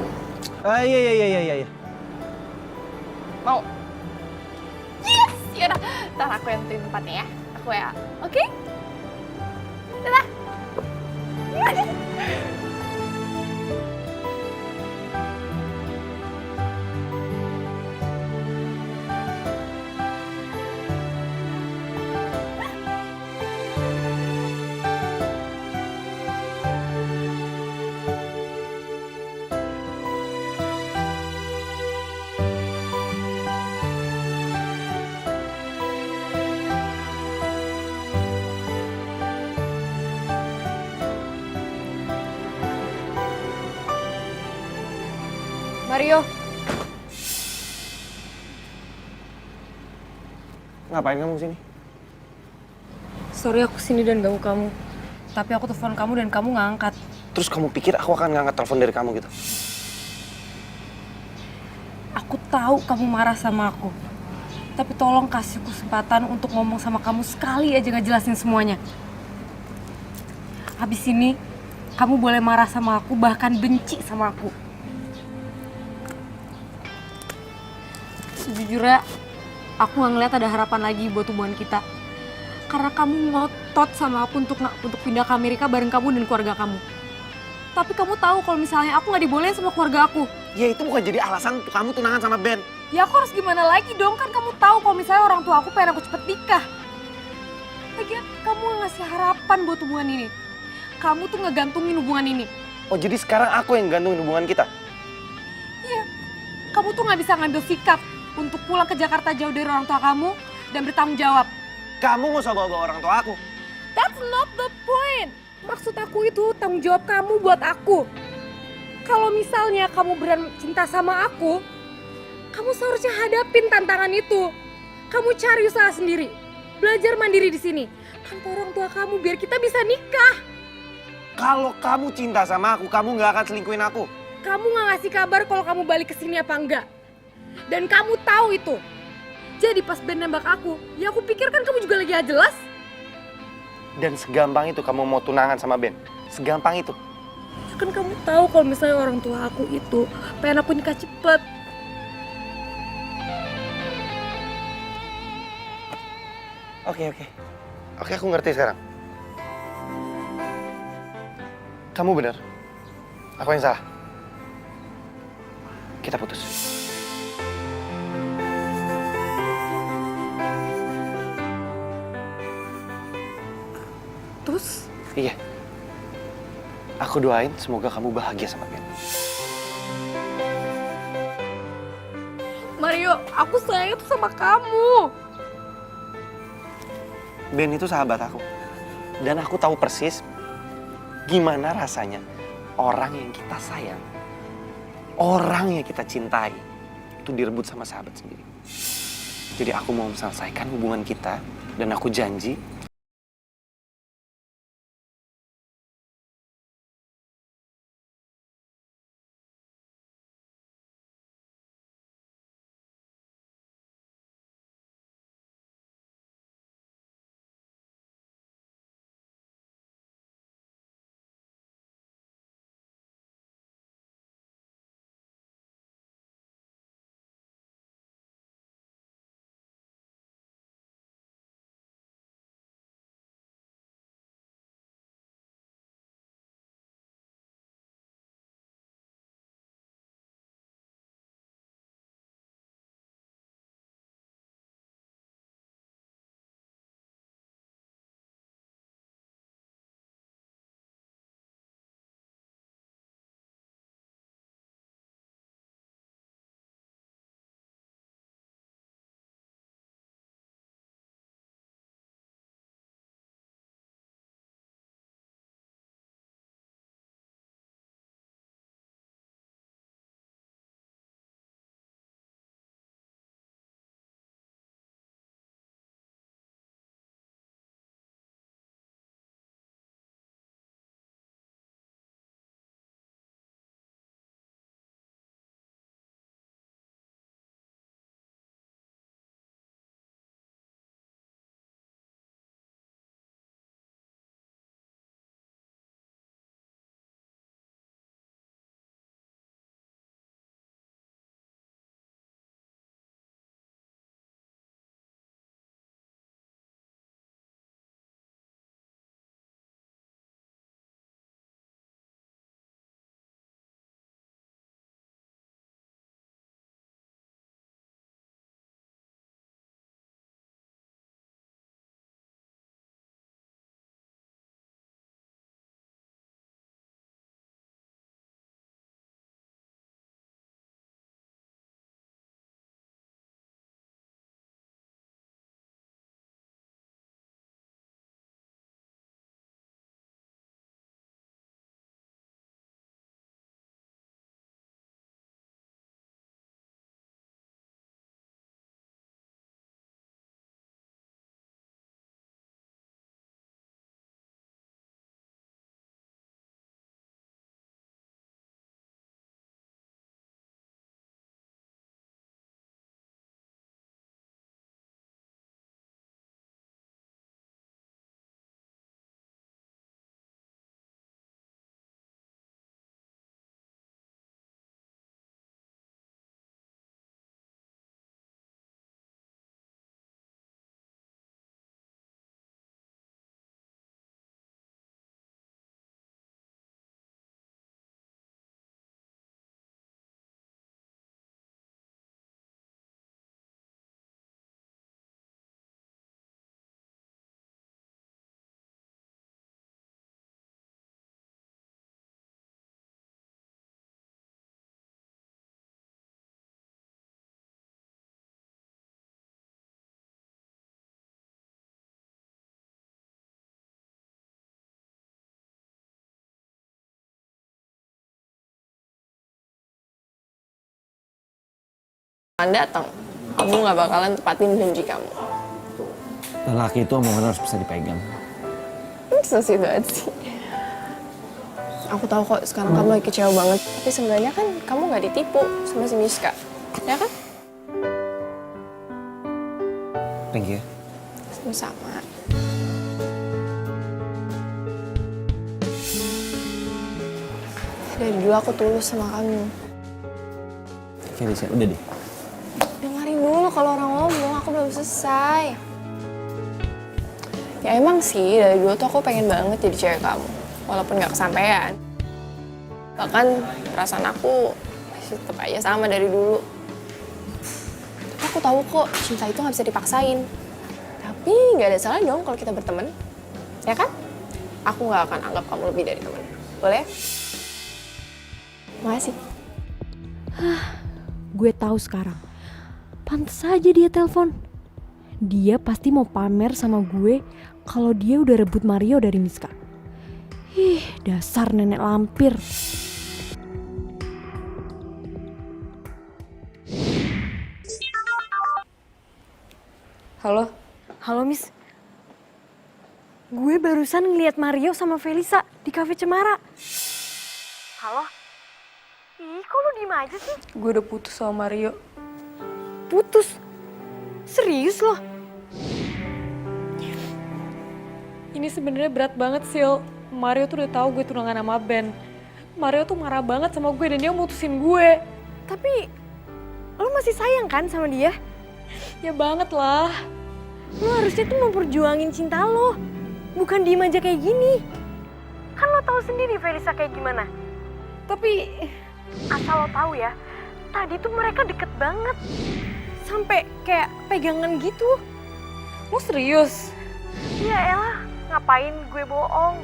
Iya. Mau? Yes! Yaudah, ntar aku yang tentuin tempatnya ya. Aku ya. Oke? Dadah! Mario, Ngapain kamu sini? sorry aku sini dan ganggu kamu. Tapi aku telepon kamu dan kamu nggak angkat. Terus kamu pikir aku akan ngangkat telepon dari kamu gitu? Aku tahu kamu marah sama aku. Tapi tolong kasih kesempatan untuk ngomong sama kamu sekali aja ngejelasin semuanya. Habis ini, kamu boleh marah sama aku, bahkan benci sama aku. Sejujurnya, aku nggak ngeliat ada harapan lagi buat hubungan kita. Karena kamu ngotot sama aku untuk pindah ke Amerika bareng kamu dan keluarga kamu. Tapi kamu tahu kalau misalnya aku nggak dibolehin sama keluarga aku. Ya itu bukan jadi alasan untuk kamu tunangan sama Ben. Ya aku harus gimana lagi dong, kan kamu tahu kalau misalnya orang tua aku pengen aku cepet nikah. Lagian kamu nggak ngasih harapan buat hubungan ini. Kamu tuh ngegantungin hubungan ini. Oh jadi sekarang aku yang gantungin hubungan kita? Iya, kamu tuh nggak bisa ngambil sikap untuk pulang ke Jakarta jauh dari orang tua kamu dan bertanggung jawab. Kamu nggak usah bawa-bawa orang tua aku. That's not the point. Maksud aku itu tanggung jawab kamu buat aku. Kalau misalnya kamu beneran cinta sama aku, kamu seharusnya hadapin tantangan itu. Kamu cari usaha sendiri, belajar mandiri di sini tanpa orang tua kamu biar kita bisa nikah. Kalau kamu cinta sama aku, kamu nggak akan selingkuhin aku. Kamu nggak ngasih kabar kalau kamu balik ke sini apa enggak. Dan kamu tahu itu. Jadi pas Ben nembak aku, ya aku pikir kan kamu juga lagi gak jelas. Dan segampang itu kamu mau tunangan sama Ben? Segampang itu? Ya kan kamu tahu kalau misalnya orang tua aku itu pengen aku nikah cepet. Oke, aku ngerti sekarang. Kamu benar. Aku yang salah. Kita putus. putus? Iya. Aku doain semoga kamu bahagia sama Ben. Mario, aku sayang tuh sama kamu. Ben itu sahabat aku. Dan aku tahu persis gimana rasanya orang yang kita sayang, orang yang kita cintai, itu direbut sama sahabat sendiri. Jadi aku mau menyelesaikan hubungan kita dan aku janji datang, kamu nggak bakalan tepatin janji kamu. Lelaki itu omongan harus bisa dipegang. So sweet banget sih. Aku tahu kok sekarang kamu lagi kecewa banget, tapi sebenarnya kan kamu nggak ditipu sama si Miska, ya kan? Thank you. Sama-sama. Dari dulu aku tulus sama kamu. Felicia, udah deh. Dengerin dulu kalau orang ngomong, aku belum selesai. Ya emang sih, dari dulu tuh aku pengen banget jadi cewek kamu. Walaupun gak kesampaian. Bahkan perasaan aku masih tetap aja sama dari dulu. Tapi aku tahu kok, cinta itu gak bisa dipaksain. Tapi gak ada salah dong kalau kita berteman. Ya kan? aku nggak akan anggap kamu lebih dari teman. Boleh? Makasih. Gue tahu sekarang. Pantes aja dia telepon. Dia pasti mau pamer sama gue kalau dia udah rebut Mario dari Miska. Ih, dasar nenek lampir. Halo? Halo, Miss. Gue barusan ngeliat Mario sama Felisa di Cafe Cemara. Halo? Ih, kok lu diem aja sih? Gue udah putus sama Mario. Putus? Serius loh? Ini sebenarnya berat banget, Sil. Mario tuh udah tahu gue tunangan sama Ben. Mario tuh marah banget sama gue dan dia mutusin gue. Tapi, lo masih sayang kan sama dia? Ya banget lah. Lo harusnya tuh memperjuangin cinta lo. Bukan diem aja kayak gini. Kan lo tahu sendiri Felisa kayak gimana. Tapi, asal lo tahu ya, tadi tuh mereka deket banget. Sampai kayak pegangan gitu. Lo serius? Iya elah, ngapain gue bohong?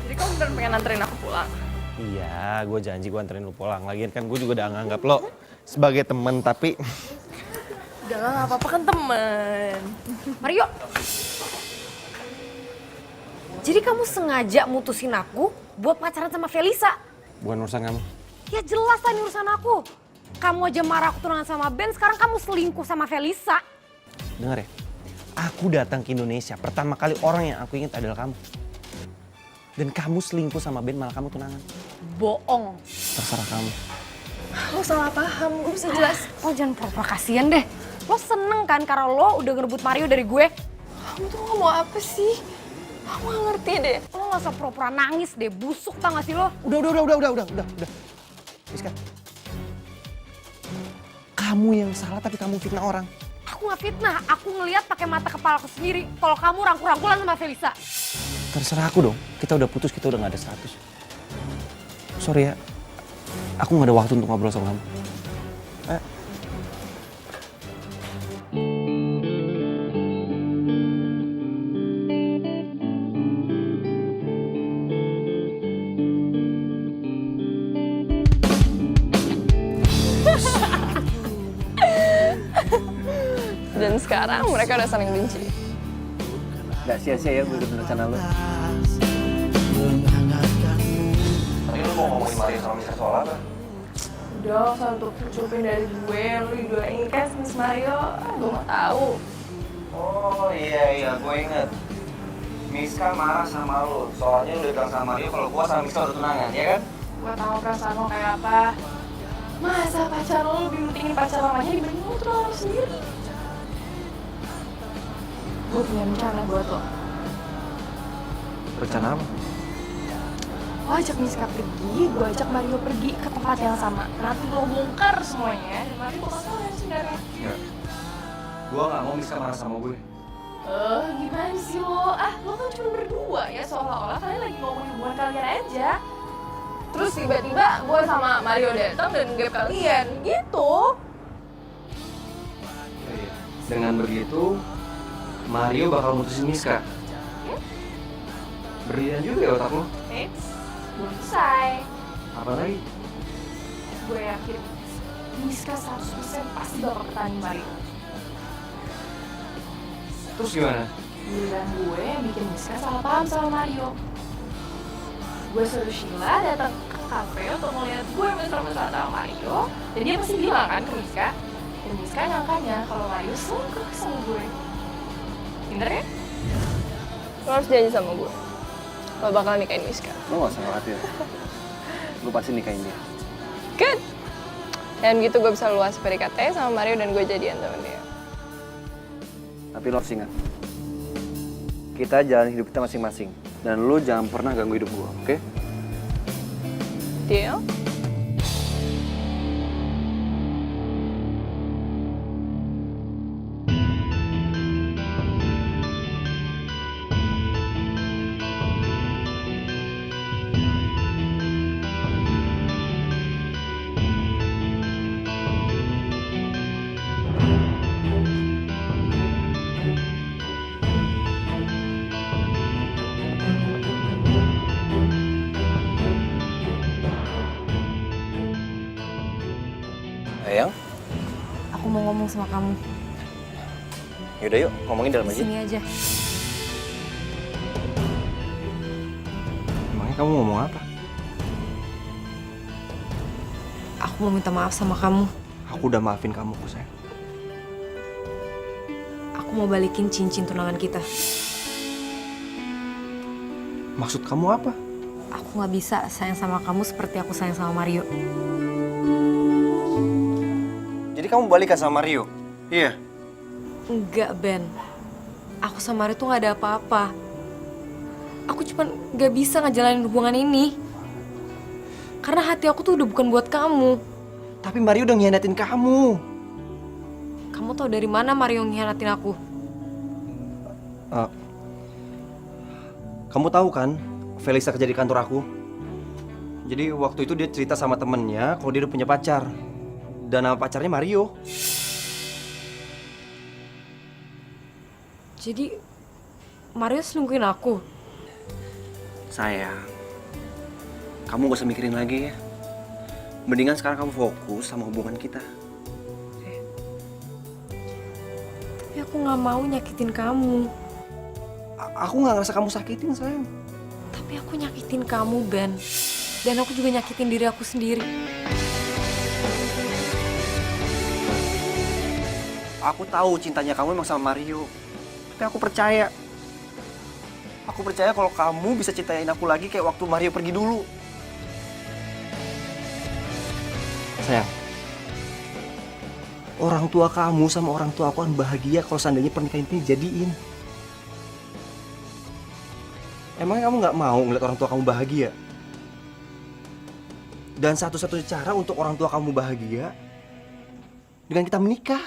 Jadi kamu beneran pengen anterin aku pulang? Iya, gue janji gue anterin lu pulang. Lagian kan gue juga udah nganggap lo sebagai temen, tapi Udah lah, gak apa-apa kan temen. Mario. Jadi kamu sengaja mutusin aku buat pacaran sama Felisa? bukan urusan kamu. Ya jelas lah ini urusan aku. Kamu aja marah aku tunangan sama Ben, sekarang kamu selingkuh sama Felisa. Dengar ya, aku datang ke Indonesia, pertama kali orang yang aku ingat adalah kamu. Dan kamu selingkuh sama Ben, malah kamu tunangan. Bohong. Terserah kamu. Lo salah paham, gue bisa jelas. Lo jangan pura-pura kasihan deh. Lo seneng kan karena lo udah ngerebut Mario dari gue? Kamu tuh ngomong apa sih? Aku gak ngerti deh. Lo gak usah pura-pura nangis deh, busuk tau gak sih lo? Udah. Rizka. Kamu yang salah tapi kamu fitnah orang. Aku gak fitnah, aku ngeliat pakai mata kepala aku sendiri. Kalau kamu rangkul-rangkulan sama Felisa. Terserah aku dong, kita udah putus, kita udah gak ada status. Sorry ya, aku gak ada waktu untuk ngobrol sama kamu. Dan sekarang mereka udah saling benci. Gak sia-sia ya gue ikutin rencana lo. Tadi lu mau ngomongin Mario sama Miska soal apa? Udah, usah untuk cupin dari gue, lu didoain kan Miss Mario. Gue gak tahu. Oh iya, gue inget. Miska marah sama lo, soalnya lu udah bilang sama Mario kalau gue sama Miska udah tunangan, ya kan? Gue tahu perasaan lo kayak apa. Masa pacar lo lebih pentingin pacar lamanya dibanding lo tunangan lo sendiri? Gue punya rencana buat lo. Rencana apa? Lo ajak Miska pergi, gue ajak Mario pergi ke tempat yang sama. Nanti lo bongkar semuanya, dan Mario bakal tahu yang sebenarnya. Enggak. Gue gak mau Miska marah sama gue. Gimana sih lo? Lo kan cuma berdua ya, seolah-olah kalian lagi ngomongin hubungan kalian aja. Terus tiba-tiba gue sama Mario datang dan gap kalian, gitu. Dengan begitu, Mario bakal mutusin Miska. Berlian juga ya otak lo. Belum selesai. Apa lagi? Gue yakin Miska 100% pasti bakal pertanding Mario. Terus gimana? Giliran gue yang bikin Miska salah paham sama Mario. Gue suruh Sheila datang ke kafe untuk ngeliat gue mesra-mesra sama Mario. Dan dia pasti bilang kan ke Miska. Dan Miska nyangkanya kalau Mario selingkuh sama gue. Bener ya? Lo harus janji sama gue. Lo bakal nikahin Miska. Lo gak usah khawatir. Gue pasti nikahin dia. Good. Dan gitu gue bisa luas PDKT sama Mario dan gue jadian sama dia. Tapi lo harus ingat. Kita jalan hidup kita masing-masing. Dan lo jangan pernah ganggu hidup gue, oke? Deal? Sayang, Aku mau ngomong sama kamu. yaudah yuk ngomongin dalam aja. Sini aja. Emangnya kamu ngomong apa? Aku mau minta maaf sama kamu. Aku udah maafin kamu kok sayang. Aku mau balikin cincin tunangan kita. Maksud kamu apa? Aku nggak bisa sayang sama kamu seperti aku sayang sama Mario. Jadi kamu balikan sama Mario? Iya. Enggak, Ben. Aku sama Mario tuh nggak ada apa-apa. Aku cuma nggak bisa ngejalanin hubungan ini. Karena hati aku tuh udah bukan buat kamu. Tapi Mario udah ngianatin kamu. Kamu tahu dari mana Mario ngianatin aku? Kamu tahu kan, Felisa kerja di kantor aku. Jadi waktu itu dia cerita sama temennya kalau dia udah punya pacar. Dan nama pacarnya Mario. Jadi Mario selingkuhin aku. Sayang, kamu gak usah mikirin lagi ya. Mendingan sekarang kamu fokus sama hubungan kita. Tapi aku nggak mau nyakitin kamu. Aku nggak ngerasa kamu sakitin sayang. Tapi aku nyakitin kamu, Ben. Dan aku juga nyakitin diri aku sendiri. Aku tahu cintanya kamu emang sama Mario. Tapi aku percaya. Aku percaya kalau kamu bisa cintain aku lagi kayak waktu Mario pergi dulu. Sayang, orang tua kamu sama orang tua aku akan bahagia kalau seandainya pernikahan ini jadiin. Emangnya kamu nggak mau ngeliat orang tua kamu bahagia? Dan satu-satunya cara untuk orang tua kamu bahagia dengan kita menikah.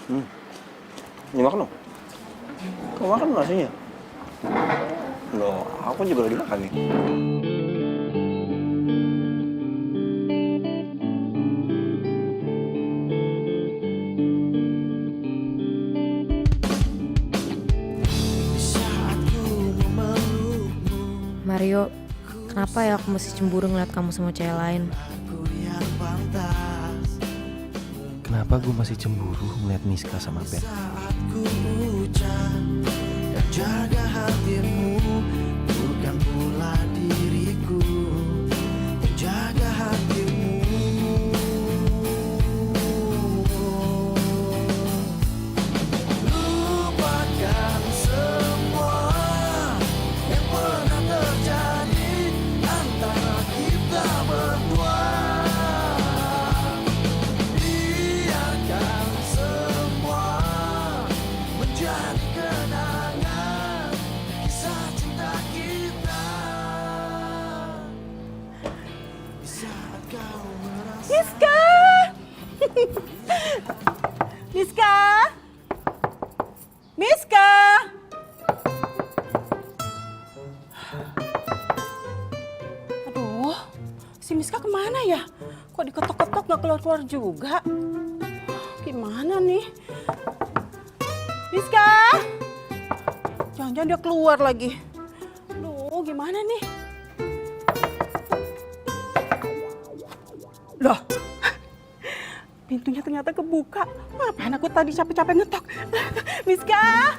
Ini makan dong. Kamu makan nasinya? Loh, aku juga lagi makan nih. Mario, kenapa ya aku mesti cemburu ngeliat kamu sama cewek lain? Kenapa gue masih cemburu ngeliat Miska sama Ben? Jaga hatimu, bukan pula diriku. Jaga hatimu. Lupakan semua yang pernah terjadi antara kita berdua. Biarkan semua menjadi kenangan kisah cinta kita. Saat kau merasa Miska! Miska! Miska! Aduh, si Miska kemana ya? Kok diketok-ketok gak keluar-keluar juga? Gimana nih? Miska! Jangan-jangan dia keluar lagi. Aduh, gimana nih? Loh, pintunya ternyata kebuka. Ngapain aku tadi capek-capek ngetok? Miska!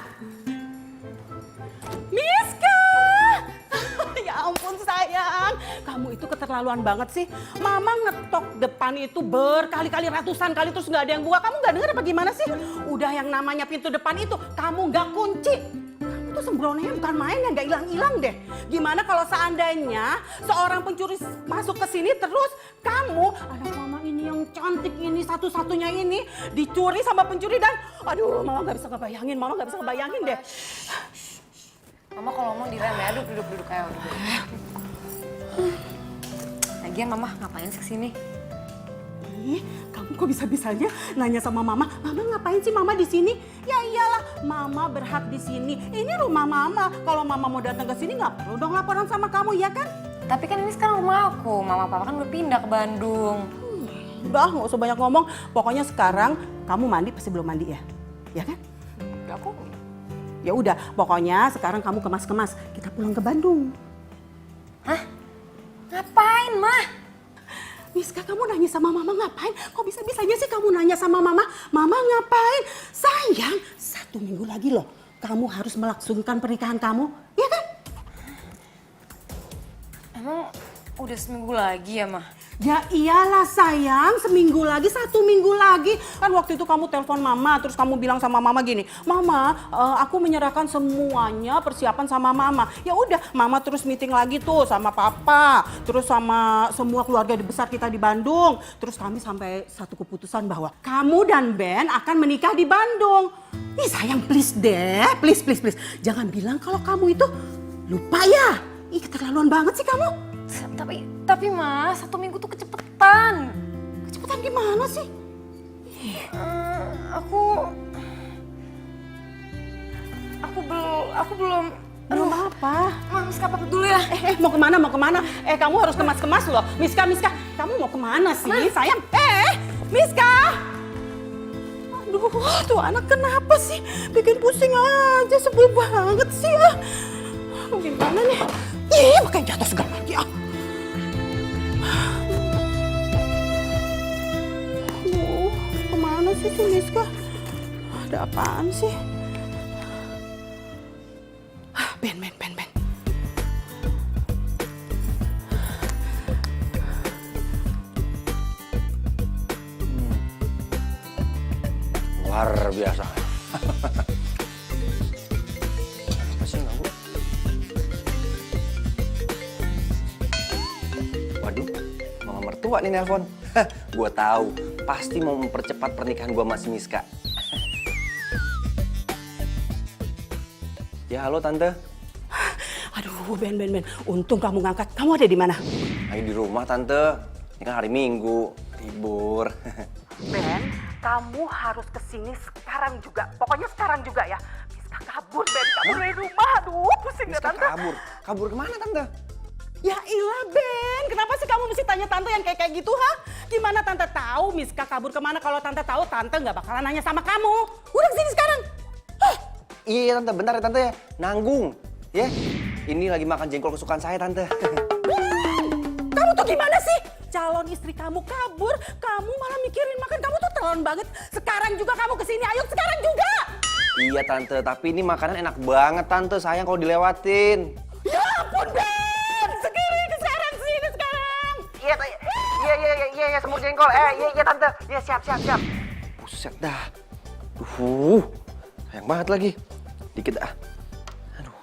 Miska! Ya ampun sayang, kamu itu keterlaluan banget sih. Mama ngetok depan itu berkali-kali, ratusan kali terus nggak ada yang buka. Kamu nggak dengar apa gimana sih? Udah yang namanya pintu depan itu kamu nggak kunci. Kamu tuh sembrononya bukan main ya, nggak hilang-hilang deh. Gimana kalau seandainya seorang pencuri masuk ke sini terus kamu, anak mama ini yang cantik ini satu-satunya ini dicuri sama pencuri dan aduh mama nggak bisa ngebayangin deh. Mama kalau ngomong direm ya, duduk kayak udah. Lagian mama ngapain sih kesini? Ih, kamu kok bisa-bisanya nanya sama mama? Mama ngapain sih mama di sini? Ya iyalah, mama berhak di sini. Ini rumah mama. Kalau mama mau datang ke sini nggak perlu dong laporan sama kamu, ya kan? Tapi kan ini sekarang rumah aku, mama papa kan udah pindah ke Bandung. Udah, nggak usah banyak ngomong. Pokoknya sekarang kamu mandi pasti belum mandi ya, ya kan? Udah aku. Ya udah, pokoknya sekarang kamu kemas-kemas. Kita pulang ke Bandung. Hah? Ngapain, Mah? Miska, kamu nanya sama mama ngapain? Kok bisa-bisanya sih kamu nanya sama mama? Mama ngapain? Sayang, 1 minggu lagi loh. Kamu harus melangsungkan pernikahan kamu, ya kan? Emang udah seminggu lagi ya, Mah? Ya iyalah sayang, seminggu lagi, 1 minggu lagi. Kan waktu itu kamu telepon mama, terus kamu bilang sama mama gini, Mama, aku menyerahkan semuanya persiapan sama mama. Ya udah, mama terus meeting lagi tuh sama papa, terus sama semua keluarga besar kita di Bandung. Terus kami sampai satu keputusan bahwa kamu dan Ben akan menikah di Bandung. Ih sayang, please deh, please. Jangan bilang kalau kamu itu lupa ya. Ih keterlaluan banget sih kamu. Tapi Mas, 1 minggu tuh kecepetan. Kecepetan gimana sih? Aku belum. Belum apa? Mas, kapak dulu ya. Mau kemana? Kamu harus kemas-kemas loh. Miska, kamu mau kemana sih? Sayang, Miska! Aduh, tuh anak kenapa sih? Bikin pusing aja, sebel banget sih ah. Gimana nih? Ih, makanya jatuh segala lagi ah. Aduh, kemana sih si Miska? Ada apaan sih? Ben. Luar biasa. Apa sih ganggu? Waduh, mama mertua nih nelpon. Gua tahu, pasti mau mempercepat pernikahan gua sama si Miska. Ya halo tante. Aduh, Ben. Untung kamu ngangkat. Kamu ada di mana? Lagi di rumah tante. Ini kan hari Minggu, libur. Ben, kamu harus kesini sekarang juga. Pokoknya sekarang juga ya. Miska kabur, Ben. Kabur dari rumah. Aduh, pusing ya, Miska Tante. kabur. Kabur kemana, Tante? Ya ilah, Ben. Kenapa sih kamu mesti tanya Tante yang kayak gitu, ha? Gimana Tante tahu Miska kabur kemana? Kalau Tante tahu, Tante nggak bakalan nanya sama kamu. Udah kesini sekarang. Iya, Tante. Bentar ya, Tante ya. Nanggung. Ya. Ini lagi makan jengkol kesukaan saya, Tante. Kamu tuh gimana sih? Calon istri kamu kabur, kamu malah mikirin makan. Kamu tuh terlalu banget. Sekarang juga kamu kesini, ayo sekarang juga. Iya, Tante. Tapi ini makanan enak banget, Tante. Sayang kalau dilewatin. Ya ampun, Ben. Sekarang sini sekarang. Iya, semur jengkol. Iya, Tante. Iya, siap. Buset dah. Sayang banget lagi. Dikit dah. Aduh.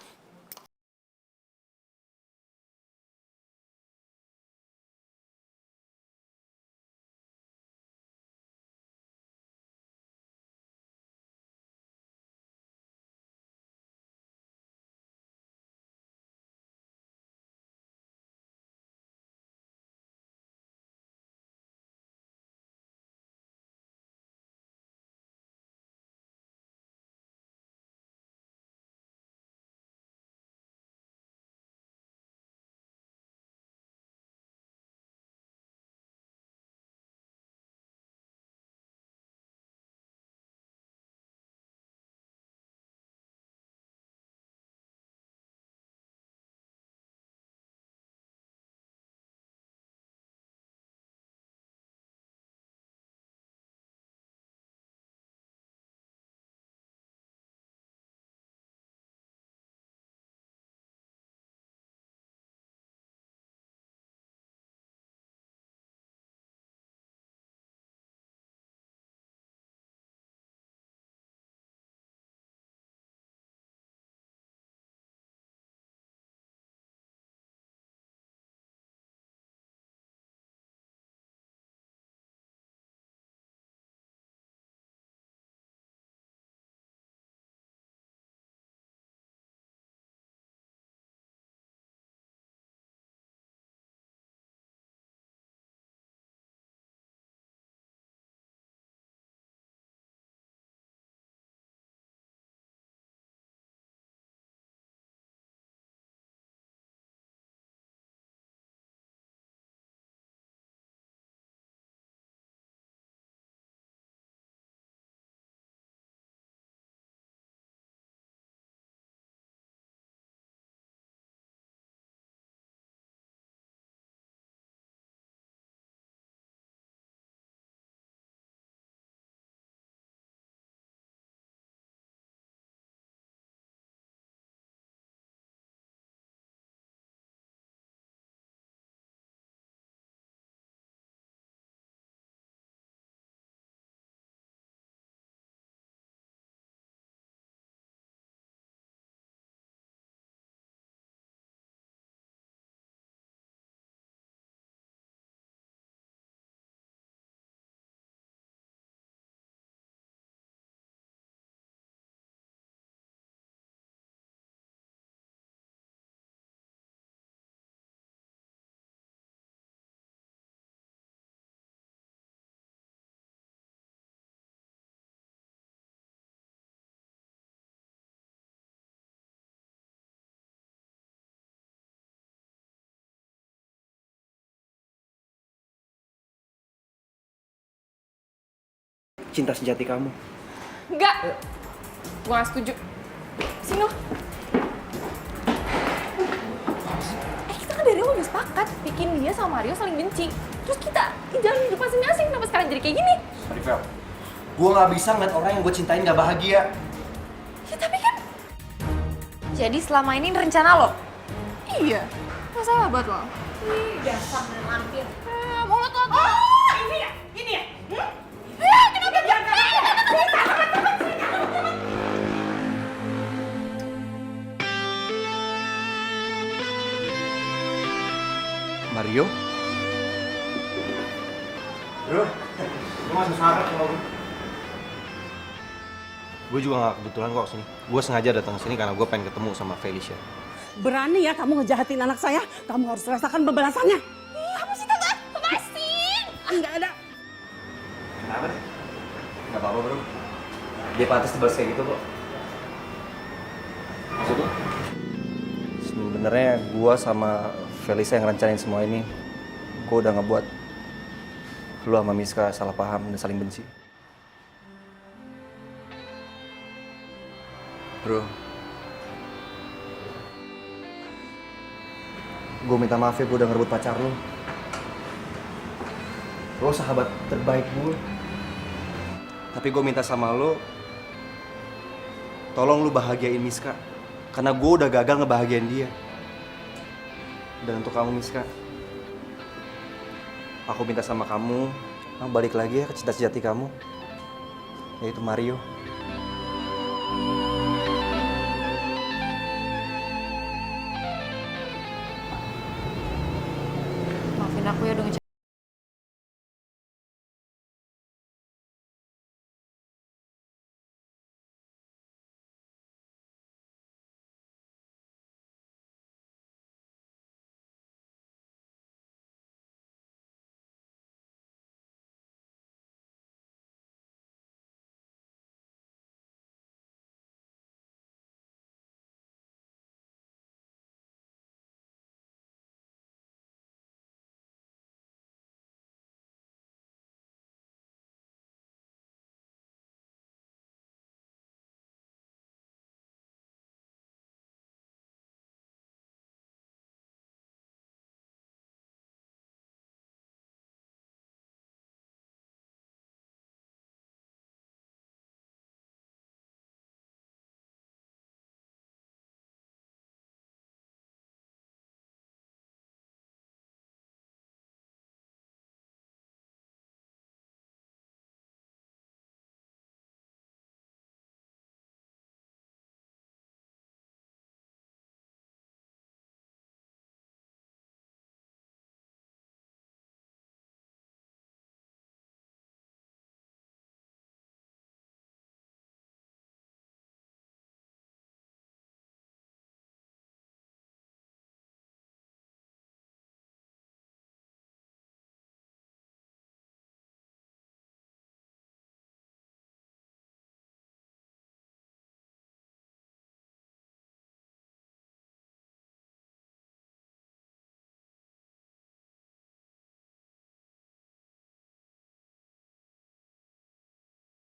Cinta sejati kamu. Enggak. Gue gak setuju. Sini lo. Kita kan dari awal udah sepakat bikin dia sama Mario saling benci. Terus kita jalan hidup masing-masing. Kenapa sekarang jadi kayak gini? Rivel, gue gak bisa ngeliat orang yang gue cintain gak bahagia. Ya tapi kan... Jadi selama ini rencana lo? Iya. Masalah buat lo. Ih, dasar lampir. Mulut lo tuh. Oh, ini ya? Ini ya? Kenapa dia? Mario? Bro, lu masih semangat kalau gue. Gue juga gak kebetulan kok sini. Gue sengaja datang ke sini karena gue pengen ketemu sama Felicia. Berani ya kamu ngejahatin anak saya? Kamu harus rasakan pembalasannya. Apa sih Tante? Lepasin! Enggak ada. Kenapa sih? dia pantas dibalas kayak gitu kok. Maksudnya? Sebenarnya gue sama Felisa yang rencanain semua ini, gue udah ngebuat lu sama Miska salah paham dan saling benci. Bro, gue minta maaf ya, gue udah ngerebut pacar lu. Lo sahabat terbaik gue. Tapi gue minta sama lo, tolong lu bahagiain Miska. Karena gue udah gagal ngebahagiain dia. Dan untuk kamu Miska, aku minta sama kamu, balik lagi ya ke cinta sejati kamu, yaitu Mario. Maafin aku ya udah